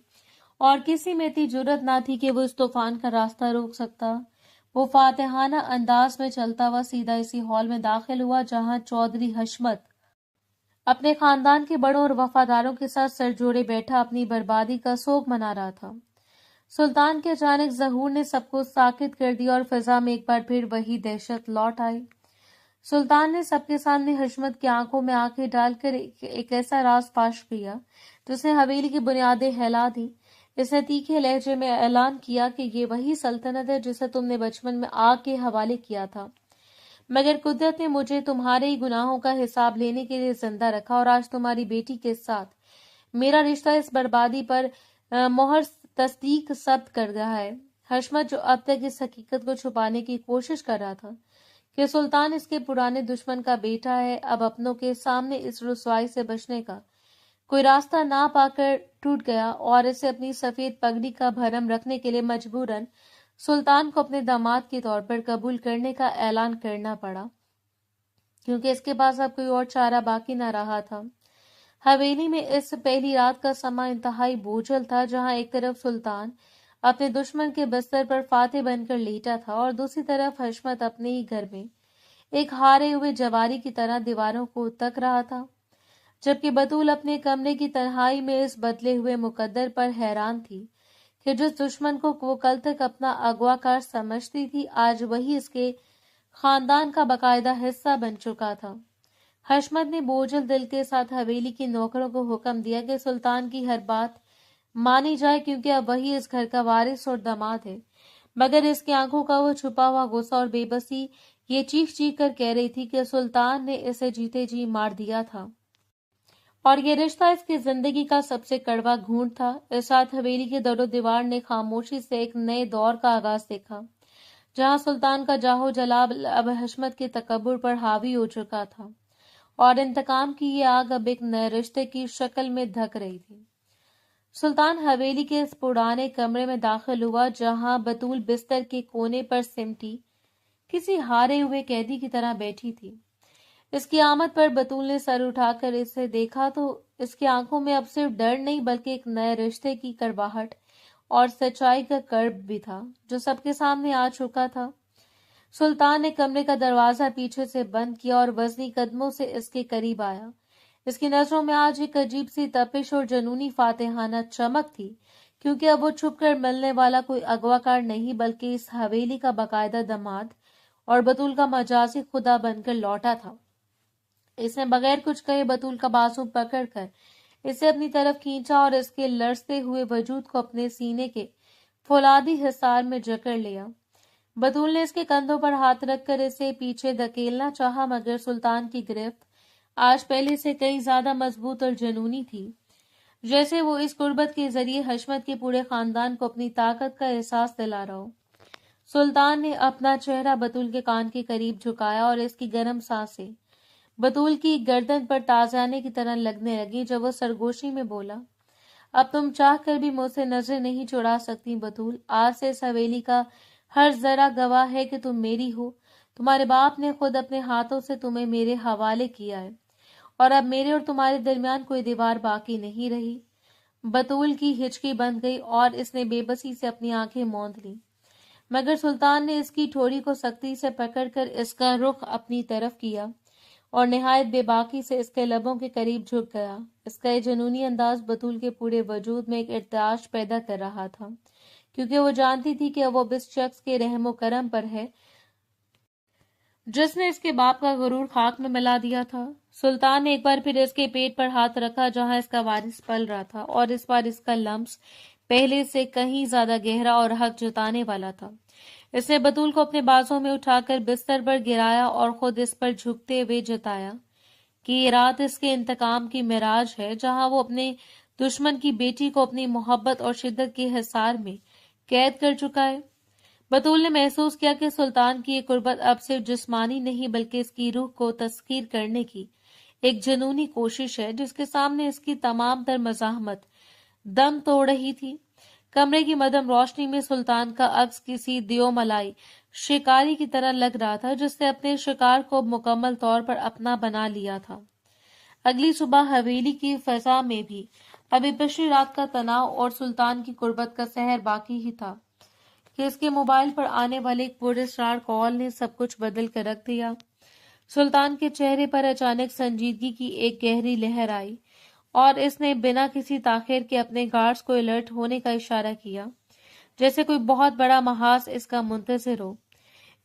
اور کسی میں اتنی جرأت نہ تھی کہ وہ اس طوفان کا راستہ روک سکتا۔ وہ فاتحانہ انداز میں چلتا ہوا سیدھا اسی ہال میں داخل ہوا جہاں چودھری حشمت اپنے خاندان کے بڑوں اور وفاداروں کے ساتھ سر جوڑے بیٹھا اپنی بربادی کا سوگ منا رہا تھا۔ سلطان کے اچانک ظہور نے سب کو ساکت کر دیا اور فضا میں ایک بار پھر وہی دہشت لوٹ آئی۔ سلطان نے سب کے سامنے حشمت کی آنکھوں میں آنکھیں ڈال کر ایک ایسا راز فاش کیا جس نے حویلی کی بنیادیں ہلا دی۔ اس نے تیکھے لہجے میں اعلان کیا کہ یہ وہی سلطنت ہے جسے تم نے بچپن میں آگ کے حوالے کیا تھا، مگر قدرت نے مجھے تمہارے ہی گناہوں کا حساب لینے کے لیے زندہ رکھا اور آج تمہاری بیٹی کے ساتھ میرا رشتہ اس بربادی پر مہر تصدیق ثبت کر رہا ہے۔ حشمت جو اب تک اس حقیقت کو چھپانے کی کوشش کر رہا تھا کہ سلطان اس کے پرانے دشمن کا بیٹا ہے، اب اپنوں کے سامنے اس رسوائی سے بچنے کا کوئی راستہ نہ پا کر ٹوٹ گیا اور اسے اپنی سفید پگڑی کا بھرم رکھنے کے لیے مجبوراً سلطان کو اپنے داماد کے طور پر قبول کرنے کا اعلان کرنا پڑا، کیونکہ اس کے پاس اب کوئی اور چارہ باقی نہ رہا تھا۔ حویلی میں اس پہلی رات کا سما انتہائی بوجھل تھا، جہاں ایک طرف سلطان اپنے دشمن کے بستر پر فاتح بن کر لیٹا تھا اور دوسری طرف حشمت اپنے ہی گھر میں ایک ہارے ہوئے جواری کی طرح دیواروں کو تک رہا تھا، جبکہ بطول اپنے کمرے کی تنہائی میں اس بدلے ہوئے مقدر پر حیران تھی کہ جس دشمن کو وہ کل تک اپنا اغوا کار سمجھتی تھی، آج وہی اس کے خاندان کا باقاعدہ حصہ بن چکا تھا۔ حشمت نے بوجھل دل کے ساتھ حویلی کے نوکروں کو حکم دیا کہ سلطان کی ہر بات مانی جائے، کیونکہ اب وہی اس گھر کا وارث اور داماد ہے، مگر اس کی آنکھوں کا وہ چھپا ہوا غصہ اور بے بسی یہ چیخ چیخ کر کہہ رہی تھی کہ سلطان نے اسے جیتے جی مار دیا تھا، اور یہ رشتہ اس کی زندگی کا سب سے کڑوا گھونٹ تھا۔ اس رات حویلی کے در و دیوار نے خاموشی سے ایک نئے دور کا آغاز دیکھا، جہاں سلطان کا جاہو جلال اب حشمت کے تکبر پر حاوی ہو چکا تھا، اور انتقام کی یہ آگ اب ایک نئے رشتے کی شکل میں دھک رہی تھی۔ سلطان حویلی کے اس پرانے کمرے میں داخل ہوا، جہاں بطول بستر کے کونے پر سمٹی کسی ہارے ہوئے قیدی کی طرح بیٹھی تھی۔ اس کی آمد پر بطول نے سر اٹھا کر اسے دیکھا تو اس کی آنکھوں میں اب صرف ڈر نہیں بلکہ ایک نئے رشتے کی کڑواہٹ اور سچائی کا کرب بھی تھا، جو سب کے سامنے آ چکا تھا۔ سلطان نے کمرے کا دروازہ پیچھے سے بند کیا اور وزنی قدموں سے اس کے قریب آیا۔ اس کی نظروں میں آج ایک عجیب سی تپش اور جنونی فاتحانہ چمک تھی، کیونکہ اب وہ چھپ کر ملنے والا کوئی اغواکار نہیں بلکہ اس حویلی کا باقاعدہ داماد اور بطول کا مجازی خدا بن کر لوٹا تھا۔ اس نے بغیر کچھ کہے بطول کا بازو پکڑ کر اسے اپنی طرف کھینچا اور اس کے لرزتے ہوئے وجود کو اپنے سینے کے فولادی حصار میں جکڑ لیا۔ بطول نے اس کے کندھوں پر ہاتھ رکھ کر اسے پیچھے دھکیلنا چاہا، مگر سلطان کی گرفت آج پہلے سے کئی زیادہ مضبوط اور جنونی تھی، جیسے وہ اس قربت کے ذریعے حشمت کے پورے خاندان کو اپنی طاقت کا احساس دلا رہا ہو۔ سلطان نے اپنا چہرہ بطول کے کان کے قریب جھکایا اور اس کی گرم سانسیں بطول کی گردن پر تازیانے کی طرح لگنے لگی جب وہ سرگوشی میں بولا، اب تم چاہ کر بھی مجھ سے نظر نہیں چڑا سکتی بطول، آج سے اس حویلی کا ہر ذرہ گواہ ہے کہ تم میری ہو۔ تمہارے باپ نے خود اپنے ہاتھوں سے تمہیں میرے حوالے کیا ہے، اور اب میرے اور تمہارے درمیان کوئی دیوار باقی نہیں رہی۔ بطول کی ہچکی بند گئی اور اس نے بے بسی سے اپنی آنکھیں موند لی، مگر سلطان نے اس کی ٹھوڑی کو سختی سے پکڑ کر اس کا رخ اپنی طرف کیا اور نہایت بے باکی سے اس کے لبوں کے قریب جھک گیا۔ اس کا یہ جنونی انداز بطول کے پورے وجود میں ایک ارتعاش پیدا کر رہا تھا، کیونکہ وہ جانتی تھی کہ وہ اس شخص کے رحم و کرم پر ہے جس نے اس کے باپ کا غرور خاک میں ملا دیا تھا۔ سلطان نے ایک بار پھر اس کے پیٹ پر ہاتھ رکھا جہاں اس کا وارث پل رہا تھا، اور اس بار اس کا لمس پہلے سے کہیں زیادہ گہرا اور حق جتانے والا تھا۔ اس نے بطول کو اپنے بازوں میں اٹھا کر بستر پر گرایا اور خود اس پر جھکتے ہوئے جتایا کہ یہ رات اس کے انتقام کی معراج ہے، جہاں وہ اپنے دشمن کی بیٹی کو اپنی محبت اور شدت کے حصار میں قید کر چکا ہے۔ بطول نے محسوس کیا کہ سلطان کی یہ قربت اب صرف جسمانی نہیں بلکہ اس کی روح کو تسخیر کرنے کی ایک جنونی کوشش ہے، جس کے سامنے اس کی تمام تر مزاحمت دم توڑ رہی تھی۔ کمرے کی مدھم روشنی میں سلطان کا عکس کسی دیو ملائی شکاری کی طرح لگ رہا تھا جس نے اپنے شکار کو مکمل طور پر اپنا بنا لیا تھا۔ اگلی صبح حویلی کی فضا میں بھی ابھی پچھلی رات کا تناؤ اور سلطان کی قربت کا سحر باقی ہی تھا کہ اس کے موبائل پر آنے والے ایک پراسرار کال نے سب کچھ بدل کر رکھ دیا۔ سلطان کے چہرے پر اچانک سنجیدگی کی ایک گہری لہر آئی اور اس نے بنا کسی تاخیر کے اپنے گارڈز کو الرٹ ہونے کا اشارہ کیا، جیسے کوئی بہت بڑا محاذ اس کا منتظر ہو۔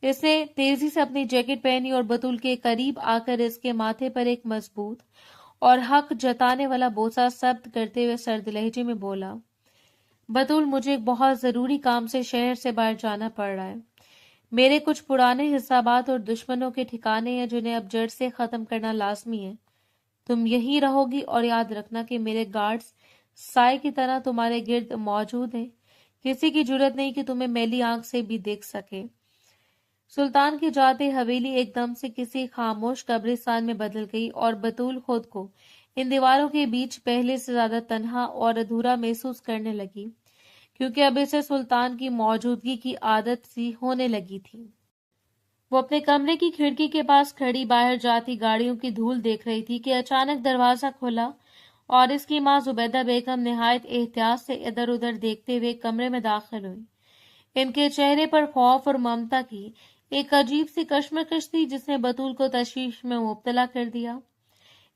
اس نے تیزی سے اپنی جیکٹ پہنی اور بطول کے قریب آ کر اس کے ماتھے پر ایک مضبوط اور حق جتانے والا بوسہ ثبت کرتے ہوئے سرد لہجے میں بولا، بطول، مجھے ایک بہت ضروری کام سے شہر سے باہر جانا پڑ رہا ہے۔ میرے کچھ پرانے حسابات اور دشمنوں کے ٹھکانے ہیں جنہیں اب جڑ سے ختم کرنا لازمی ہے۔ تم یہیں رہو گی اور یاد رکھنا کہ میرے گارڈز سائے کی طرح تمہارے گرد موجود ہیں۔ کسی کی جرت نہیں کہ تمہیں میلی آنکھ سے بھی دیکھ سکے۔ سلطان کی جاتے حویلی ایک دم سے کسی خاموش قبرستان میں بدل گئی اور بطول خود کو ان دیواروں کے بیچ پہلے سے زیادہ تنہا اور ادھورا محسوس کرنے لگی، کیونکہ اب اسے سلطان کی موجودگی کی عادت سی ہونے لگی تھی۔ وہ اپنے کمرے کی کھڑکی کے پاس کھڑی باہر جاتی گاڑیوں کی دھول دیکھ رہی تھی کہ اچانک دروازہ کھلا اور اس کی ماں زبیدہ بیگم نہایت احتیاط سے ادھر ادھر دیکھتے ہوئے کمرے میں داخل ہوئی۔ ان کے چہرے پر خوف اور ممتا کی ایک عجیب سی کشمکش تھی جس نے بطول کو تشویش میں مبتلا کر دیا۔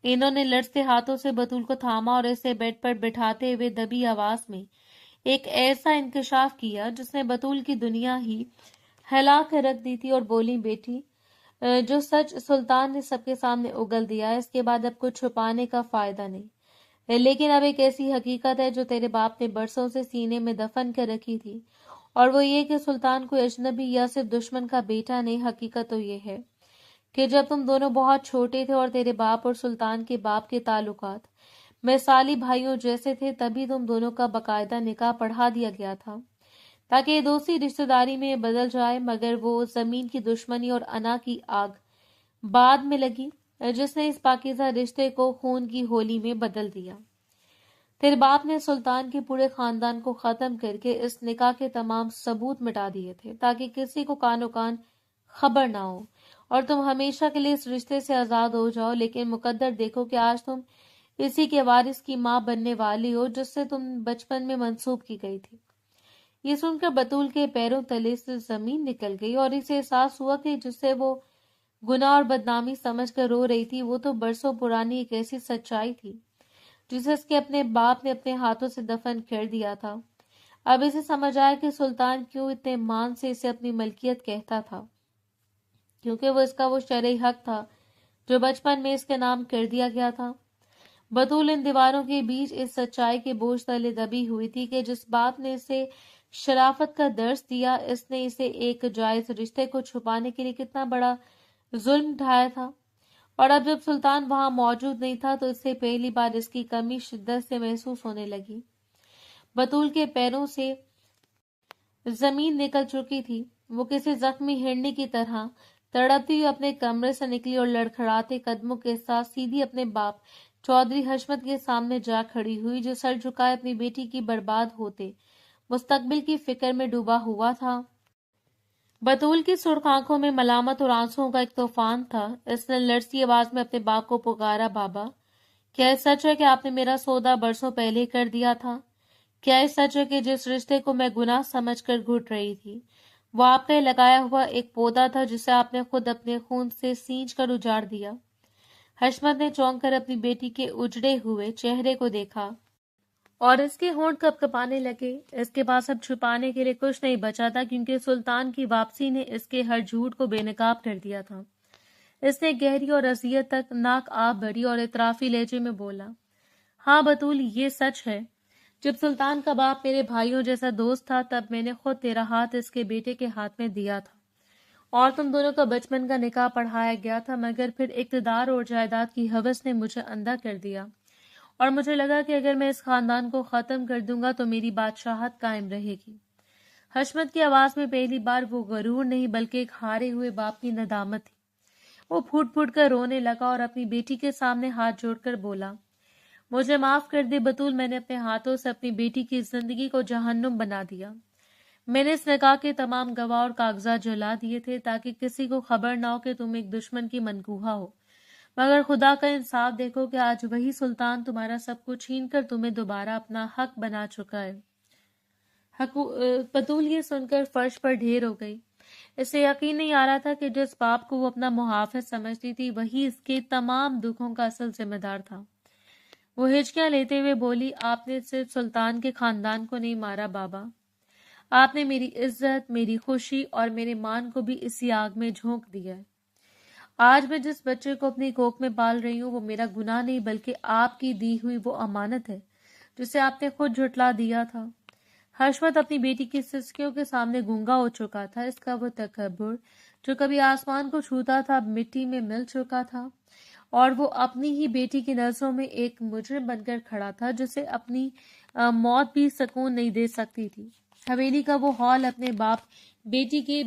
انہوں نے لرزتے ہاتھوں سے بطول کو تھاما اور اسے بیڈ پر بٹھاتے ہوئے دبی آواز میں ایک ایسا انکشاف کیا جس نے بطول کی دنیا ہی ہلا کر رکھ دی تھی، اور بولی، بیٹی، جو سچ سلطان نے سب کے سامنے اگل دیا، اس کے بعد اب کچھ چھپانے کا فائدہ نہیں، لیکن اب ایک ایسی حقیقت ہے جو تیرے باپ نے برسوں سے سینے میں دفن کر رکھی تھی، اور وہ یہ کہ سلطان کوئی اجنبی یا صرف دشمن کا بیٹا نہیں۔ حقیقت تو یہ ہے کہ جب تم دونوں بہت چھوٹے تھے اور تیرے باپ اور سلطان کے باپ کے تعلقات مثالی بھائیوں جیسے تھے، تبھی تم دونوں کا باقاعدہ نکاح پڑھا دیا گیا تھا تاکہ یہ دوستی رشتہ داری میں بدل جائے، مگر وہ زمین کی دشمنی اور انا کی آگ بعد میں لگی جس نے اس پاکیزہ رشتے کو خون کی ہولی میں بدل دیا۔ تیرے باپ نے سلطان کے پورے خاندان کو ختم کر کے اس نکاح کے تمام ثبوت مٹا دیے تھے تاکہ کسی کو کانو کان خبر نہ ہو اور تم ہمیشہ کے لیے اس رشتے سے آزاد ہو جاؤ، لیکن مقدر دیکھو کہ آج تم اسی کے وارث کی ماں بننے والی ہو جس سے تم بچپن میں منسوب کی گئی تھی۔ یہ سن کر بطول کے پیروں تلے سے زمین نکل گئی اور اسے احساس ہوا کہ جس سے وہ گناہ اور بدنامی سمجھ کر رو رہی تھی وہ تو برسوں پرانی ایک ایسی سچائی تھی جسے اس کے اپنے باپ نے اپنے ہاتھوں سے دفن کر دیا تھا۔ اب اسے سمجھ آیا کہ سلطان کیوں اتنے مان سے اسے اپنی ملکیت کہتا تھا، کیونکہ وہ اس کا وہ شرعی حق تھا جو بچپن میں اس کے نام کر دیا گیا تھا۔ بطول ان دیواروں کے بیچ اس سچائی کے بوجھ تلے دبی ہوئی تھی کہ جس باپ نے اسے شرافت کا درس دیا، اس نے اسے ایک جائز رشتے کو چھپانے کے لیے کتنا بڑا ظلم ڈھایا تھا، اور اب جب سلطان وہاں موجود نہیں تھا تو اس سے پہلی بار اس کی کمی شدت سے محسوس ہونے لگی۔ بطول کے پیروں سے زمین نکل چکی تھی، وہ کسی زخمی ہرنی کی طرح تڑپتی ہوئی اپنے کمرے سے نکلی اور لڑکھڑاتے قدموں کے ساتھ سیدھی اپنے باپ چودھری حشمت کے سامنے جا کھڑی ہوئی، جو سر جھکائے اپنی بیٹی کی برباد ہوتے مستقبل کی فکر میں ڈوبا ہوا تھا۔ بطول کی سرخ آنکھوں میں ملامت اور آنسوؤں کا ایک طوفان تھا۔ اس نے لرزتی آواز میں اپنے باپ کو پکارا، بابا، کیا یہ سچ ہے کہ آپ نے میرا سودا برسوں پہلے کر دیا تھا؟ کیا یہ سچ ہے کہ جس رشتے کو میں گناہ سمجھ کر گھٹ رہی تھی وہ آپ کا لگایا ہوا ایک پودا تھا جسے آپ نے خود اپنے خون سے سینچ کر اجاڑ دیا؟ حشمت نے چونک کر اپنی بیٹی کے اجڑے ہوئے چہرے کو دیکھا اور اس کے ہونٹ کپ کپانے لگے۔ اس کے پاس اب چھپانے کے لیے کچھ نہیں بچا تھا، کیونکہ سلطان کی واپسی نے اس کے ہر جھوٹ کو بے نقاب کر دیا تھا۔ اس نے گہری اور اذیت تک ناک آب بھری اور اعترافی لہجے میں بولا، ہاں بطول، یہ سچ ہے۔ جب سلطان کا باپ میرے بھائیوں جیسا دوست تھا تب میں نے خود تیرا ہاتھ اس کے بیٹے کے ہاتھ میں دیا تھا اور تم دونوں کا بچپن کا نکاح پڑھایا گیا تھا، مگر پھر اقتدار اور جائیداد کی ہوس نے مجھے اندھا کر دیا اور مجھے لگا کہ اگر میں اس خاندان کو ختم کر دوں گا تو میری بادشاہت قائم رہے گی۔ حشمت کی آواز میں پہلی بار وہ غرور نہیں بلکہ ایک ہارے ہوئے باپ کی ندامت تھی۔ وہ پھوٹ پھوٹ کر رونے لگا اور اپنی بیٹی کے سامنے ہاتھ جوڑ کر بولا، مجھے معاف کر دے بطول، میں نے اپنے ہاتھوں سے اپنی بیٹی کی زندگی کو جہنم بنا دیا۔ میں نے اس نکاح کے تمام گواہ اور کاغذات جلا دیے تھے تاکہ کسی کو خبر نہ ہو کہ تم ایک دشمن کی منکوحہ ہو، مگر خدا کا انصاف دیکھو کہ آج وہی سلطان تمہارا سب کچھ چھین کر تمہیں دوبارہ اپنا حق بنا چکا ہے۔ بطول یہ سن کر فرش پر ڈھیر ہو گئی۔ اسے یقین نہیں آ رہا تھا کہ جس باپ کو وہ اپنا محافظ سمجھتی تھی وہی اس کے تمام دکھوں کا اصل ذمہ دار تھا۔ وہ ہچکیاں لیتے ہوئے بولی، آپ نے صرف سلطان کے خاندان کو نہیں مارا بابا، آپ نے میری عزت، میری خوشی اور میرے مان کو بھی اسی آگ میں جھونک دیا ہے۔ آج میں جس بچے کو اپنی کوکھ میں پال رہی ہوں وہ میرا گناہ نہیں بلکہ آپ کی دی ہوئی وہ امانت ہے جسے آپ نے خود جھٹلا دیا تھا۔ حشمت اپنی بیٹی کی سسکیوں کے سامنے گونگا ہو چکا تھا۔ اس کا وہ تکبر جو کبھی آسمان کو چھوتا تھا اب مٹی میں مل چکا تھا، اور وہ اپنی ہی بیٹی کی نظروں میں ایک مجرم بن کر کھڑا تھا جسے اپنی موت بھی سکون نہیں دے سکتی تھی۔ حویلی کا وہ ہال اپنے باپ بیٹی کے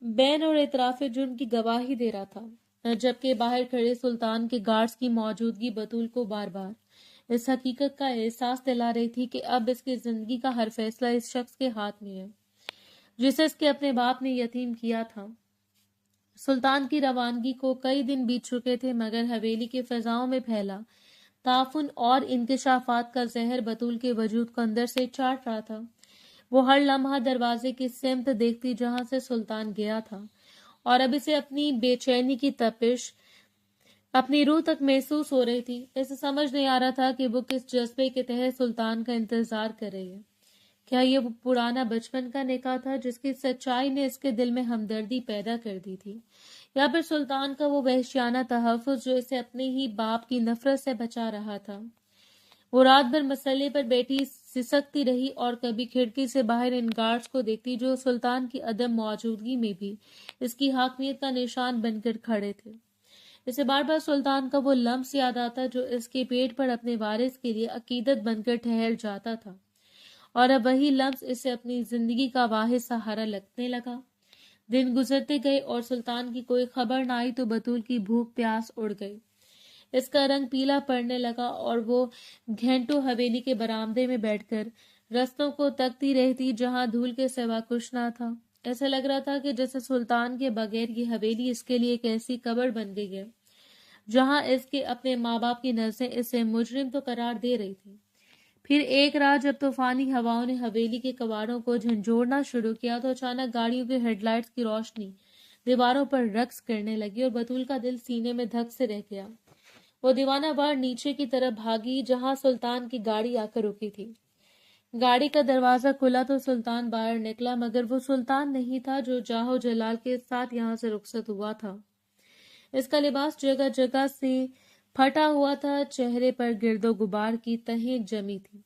بین اور اعتراف جرم کی گواہی دے رہا تھا، جبکہ باہر کھڑے سلطان کے گارڈز کی موجودگی بطول کو بار بار اس حقیقت کا احساس دلا رہی تھی کہ اب اس کی زندگی کا ہر فیصلہ اس شخص کے ہاتھ میں ہے جسے اس کے اپنے باپ نے یتیم کیا تھا۔ سلطان کی روانگی کو کئی دن بیت چکے تھے، مگر حویلی کی فضاؤں میں پھیلا تعفن اور انکشافات کا زہر بطول کے وجود کو اندر سے چاٹ رہا تھا۔ وہ ہر لمحہ دروازے کی سمت دیکھتی جہاں سے سلطان گیا تھا، اور اب اسے اپنی بے چینی کی تپش اپنی روح تک محسوس ہو رہی تھی۔ اسے سمجھ نہیں آ رہا تھا کہ وہ کس جذبے کے تحت سلطان کا انتظار کر رہی ہے۔ کیا یہ وہ پرانا بچپن کا نکاح تھا جس کی سچائی نے اس کے دل میں ہمدردی پیدا کر دی تھی، یا پھر سلطان کا وہ وحشیانہ تحفظ جو اسے اپنے ہی باپ کی نفرت سے بچا رہا تھا؟ وہ رات بھر مسئلے پر بیٹھی سسکتی رہی اور کبھی کھڑکی سے باہر ان گارڈز کو دیکھتی جو سلطان کی عدم موجودگی میں بھی اس کی حاکمیت کا نشان بن کر کھڑے تھے۔ اسے بار بار سلطان کا وہ لمس یاد آتا جو اس کے پیٹ پر اپنے وارث کے لیے عقیدت بن کر ٹھہر جاتا تھا، اور اب وہی لمس اسے اپنی زندگی کا واحد سہارا لگنے لگا۔ دن گزرتے گئے اور سلطان کی کوئی خبر نہ آئی تو بطول کی بھوک پیاس اڑ گئی۔ اس کا رنگ پیلا پڑنے لگا اور وہ گھنٹوں حویلی کے برآمدے میں بیٹھ کر رستوں کو تکتی رہتی جہاں دھول کے سوا کچھ نہ تھا۔ ایسا لگ رہا تھا کہ جیسے سلطان کے بغیر یہ حویلی اس کے لیے ایک ایسی قبر بن گئی ہے جہاں اس کے اپنے ماں باپ کی نظریں اسے مجرم تو قرار دے رہی تھی۔ پھر ایک رات جب طوفانی ہواؤں نے حویلی کے کواڑوں کو جھنجھوڑنا شروع کیا تو اچانک گاڑیوں کے ہیڈ لائٹس کی روشنی دیواروں پر رقص کرنے لگی اور بطول کا دل سینے میں دھک سے رہ گیا۔ وہ دیوانہ وار نیچے کی طرف بھاگی جہاں سلطان کی گاڑی آ کر رکی تھی۔ گاڑی کا دروازہ کھلا تو سلطان باہر نکلا، مگر وہ سلطان نہیں تھا جو جاہو جلال کے ساتھ یہاں سے رخصت ہوا تھا۔ اس کا لباس جگہ جگہ سے پھٹا ہوا تھا، چہرے پر گرد و غبار کی تہیں جمی تھی،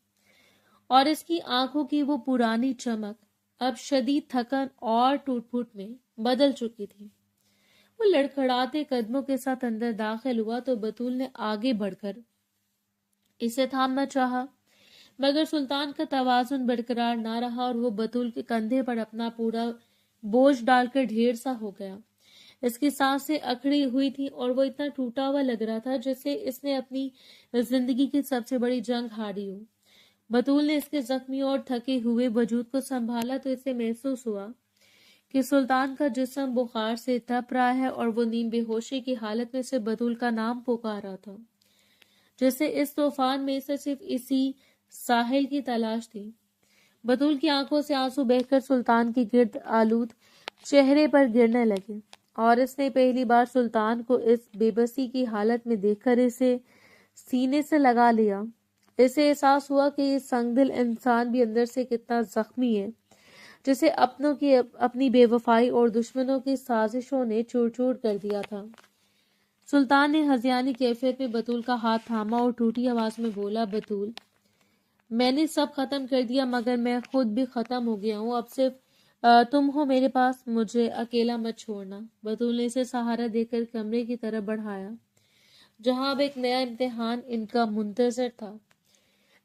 اور اس کی آنکھوں کی وہ پرانی چمک اب شدید تھکن اور ٹوٹ پھوٹ میں بدل چکی تھی۔ وہ لڑکھڑاتے قدموں کے ساتھ اندر داخل ہوا تو بطول نے آگے بڑھ کر اسے تھامنا چاہا، مگر سلطان کا توازن برقرار نہ رہا اور وہ بطول کے کندھے پر اپنا پورا بوجھ ڈال کر ڈھیر سا ہو گیا۔ اس کی سانسیں اکڑی ہوئی تھی اور وہ اتنا ٹوٹا ہوا لگ رہا تھا جیسے اس نے اپنی زندگی کی سب سے بڑی جنگ ہاری ہو۔ بطول نے اس کے زخمی اور تھکے ہوئے وجود کو سنبھالا تو اسے محسوس ہوا کہ سلطان کا جسم بخار سے تپ رہا ہے اور وہ نیم بے ہوشی کی حالت میں سے بطول کا نام پکار رہا تھا، جیسے اس طوفان میں سے صرف اسی ساحل کی تلاش تھی۔ بطول کی آنکھوں سے آنسو بہہ کر سلطان کی گرد آلود چہرے پر گرنے لگے، اور اس نے پہلی بار سلطان کو اس بے بسی کی حالت میں دیکھ کر اسے سینے سے لگا لیا۔ اسے احساس ہوا کہ یہ سنگ دل انسان بھی اندر سے کتنا زخمی ہے، جسے اپنوں کی اپنی بے وفائی اور دشمنوں کی سازشوں نے چور چور کر دیا تھا۔ سلطان نے ہذیانی کیفیت میں بطول کا ہاتھ تھاما اور ٹوٹی آواز میں بولا، بطول، میں نے سب ختم کر دیا، مگر میں خود بھی ختم ہو گیا ہوں۔ اب صرف تم ہو میرے پاس، مجھے اکیلا مت چھوڑنا۔ بطول نے اسے سہارا دے کر کمرے کی طرف بڑھایا جہاں اب ایک نیا امتحان ان کا منتظر تھا۔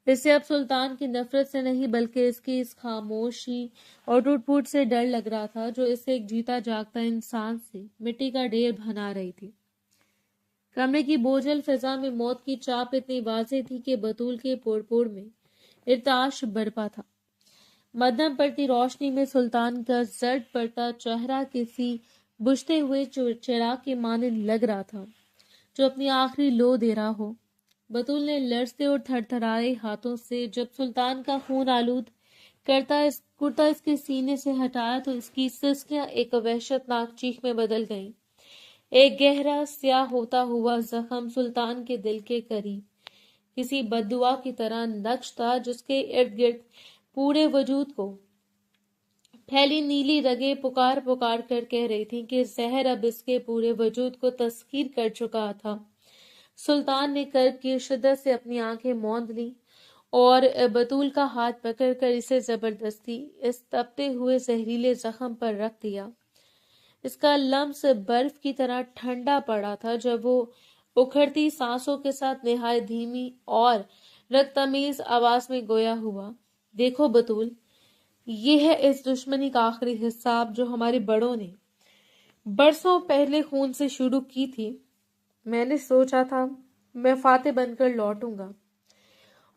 اسے اب سلطان کی نفرت سے نہیں بلکہ اس کی اس خاموشی اور ٹوٹ پھوٹ سے ڈر لگ رہا تھا جو اسے ایک جیتا جاگتا انسان سے مٹی کا ڈھیر بنا رہی تھی۔ کمرے کی بوجھل فضا میں موت کی چاپ اتنی واضح تھی کہ بطول کے پور پور میں ارتعاش برپا تھا۔ مدھم پڑتی روشنی میں سلطان کا زرد پڑتا چہرہ کسی بجھتے ہوئے چراغ کے مانند لگ رہا تھا جو اپنی آخری لو دے رہا ہو۔ بطول نے لرزتے اور تھر تھرائے ہاتھوں سے جب سلطان کا خون آلود کرتا اس کے سینے سے ہٹایا تو اس کی سسکیاں ایک وحشتناک چیخ میں بدل گئیں۔ ایک گہرا سیاہ ہوتا ہوا زخم سلطان کے دل کے قریب کسی بددعا کی طرح نقش تھا جس کے ارد گرد پورے وجود کو پھیلی نیلی رگیں پکار پکار کر کہہ رہی تھیں کہ زہر اب اس کے پورے وجود کو تسخیر کر چکا تھا۔ سلطان نے کرب کی شدت سے اپنی آنکھیں موند لیں اور بطول کا ہاتھ پکڑ کر اسے زبردستی اس تپتے ہوئے زہریلے زخم پر رکھ دیا۔ اس کا لمس برف کی طرح ٹھنڈا پڑا تھا جب وہ اکھڑتی سانسوں کے ساتھ نہایت دھیمی اور رگ تمیز آواز میں گویا ہوا، دیکھو بطول، یہ ہے اس دشمنی کا آخری حساب جو ہمارے بڑوں نے برسوں پہلے خون سے شروع کی تھی۔ میں نے سوچا تھا میں فاتح بن کر لوٹوں گا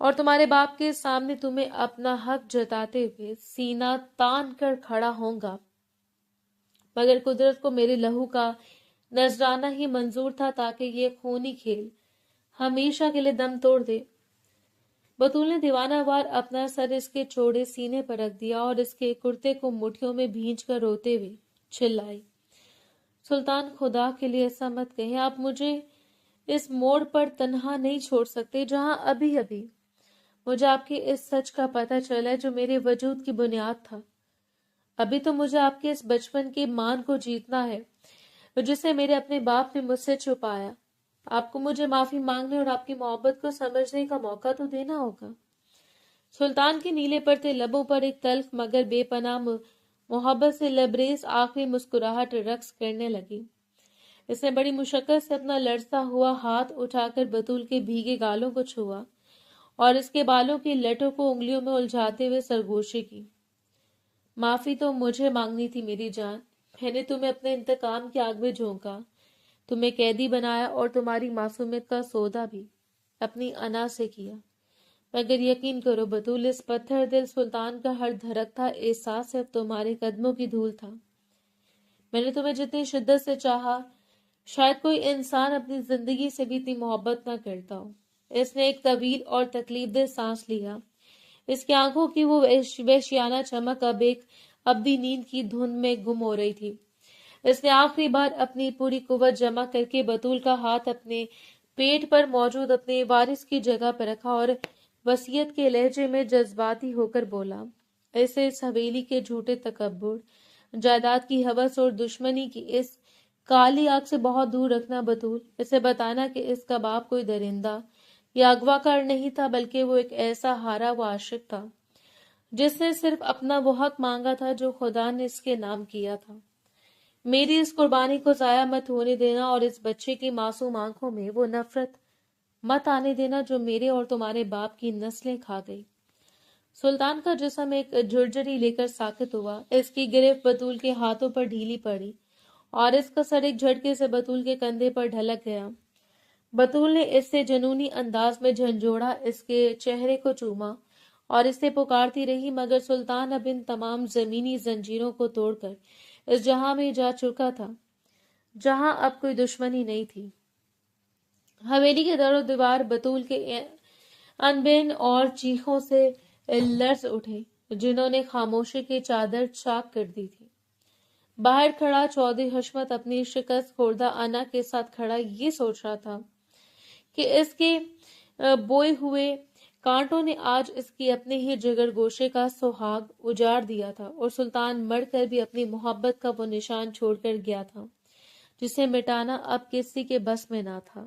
اور تمہارے باپ کے سامنے تمہیں اپنا حق جتاتے ہوئے سینہ تان کر کھڑا ہوں گا، مگر قدرت کو میرے لہو کا نذرانہ ہی منظور تھا تاکہ یہ خونی کھیل ہمیشہ کے لیے دم توڑ دے۔ بطول نے دیوانہ وار اپنا سر اس کے چوڑے سینے پر رکھ دیا اور اس کے کرتے کو مٹھیوں میں بھینچ کر روتے ہوئے چلائی، سلطان خدا کے لیے ایسا مت کہیں، آپ مجھے اس موڑ پر تنہا نہیں چھوڑ سکتے جہاں ابھی ابھی مجھے آپ کے اس سچ کا پتہ چلا جو میرے وجود کی بنیاد تھا۔ ابھی تو مجھے آپ کے اس بچپن کے مان کو جیتنا ہے جسے میرے اپنے باپ نے مجھ سے چھپایا۔ آپ کو مجھے معافی مانگنے اور آپ کی محبت کو سمجھنے کا موقع تو دینا ہوگا۔ سلطان کے نیلے پڑتے لبوں پر ایک تلخ مگر بے پناہ محبت سے لبریز آخری مسکراہٹ رقص کرنے لگی۔ اس نے بڑی مشقت سے اپنا لرزتا ہوا ہاتھ اٹھا کر بطول کے بھیگے گالوں کو چھوا اور اس کے بالوں کی لٹوں کو انگلیوں میں الجھاتے ہوئے سرگوشی کی۔ معافی تو مجھے مانگنی تھی میری جان، میں نے تمہیں اپنے انتقام کی آگ میں جھونکا، تمہیں قیدی بنایا اور تمہاری معصومیت کا سودا بھی اپنی انا سے کیا، مگر یقین کرو بطول اس پتھر دل سلطان کا ہر دھڑکتا احساس صرف تمہارے قدموں کی دھول تھا۔ میں نے تمہیں جتنی شدت سے چاہا شاید کوئی انسان اپنی زندگی سے بھی اتنی محبت نہ کرتا ہو۔ اس نے ایک طویل اور تکلیف دہ سانس لیا، اس کی آنکھوں کی وہ وحشیانہ چمک اب ایک ابدی نیند کی دھند میں گم ہو رہی تھی۔ اس نے آخری بار اپنی پوری قوت جمع کر کے بطول کا ہاتھ اپنے پیٹ پر موجود اپنے وارث کی جگہ پر رکھا اور وصیت کے لہجے میں جذباتی ہو کر بولا، اسے اس حویلی کے جھوٹے تکبر، جائیداد کی ہوس اور دشمنی کی اس کالی آگ سے بہت دور رکھنا بطول۔ اسے بتانا کہ اس کا باپ کوئی درندہ یا اغوا کار نہیں تھا بلکہ وہ ایک ایسا ہارا ہوا عاشق تھا جس نے صرف اپنا وہ حق مانگا تھا جو خدا نے اس کے نام کیا تھا۔ میری اس قربانی کو ضائع مت ہونے دینا اور اس بچے کی معصوم آنکھوں میں وہ نفرت مت آنے دینا جو میرے اور تمہارے باپ کی نسلیں کھا گئی۔ سلطان کا جسم ایک جھرجھری لے کر ساکت ہوا، اس کی گرفت بطول کے ہاتھوں پر ڈھیلی پڑی اور اس کا سر ایک جھٹکے سے بطول کے کندھے پر ڈھلک گیا۔ بطول نے اس سے جنونی انداز میں جھنجھوڑا، اس کے چہرے کو چوما اور اس سے پکارتی رہی، مگر سلطان اب ان تمام زمینی زنجیروں کو توڑ کر اس جہاں میں جا چکا تھا جہاں اب کوئی دشمنی نہیں تھی۔ حویلی کے در و دیوار بطول کے انبین اور چیخوں سے لرز اٹھے جنہوں نے خاموشی کی چادر چاک کر دی تھی۔ باہر کھڑا چودھری حشمت اپنی شکست خوردہ انا کے ساتھ کھڑا یہ سوچ رہا تھا کہ اس کے بوئے ہوئے کانٹوں نے آج اس کی اپنے ہی جگر گوشے کا سہاگ اجاڑ دیا تھا اور سلطان مر کر بھی اپنی محبت کا وہ نشان چھوڑ کر گیا تھا جسے مٹانا اب کسی کے بس میں نہ تھا۔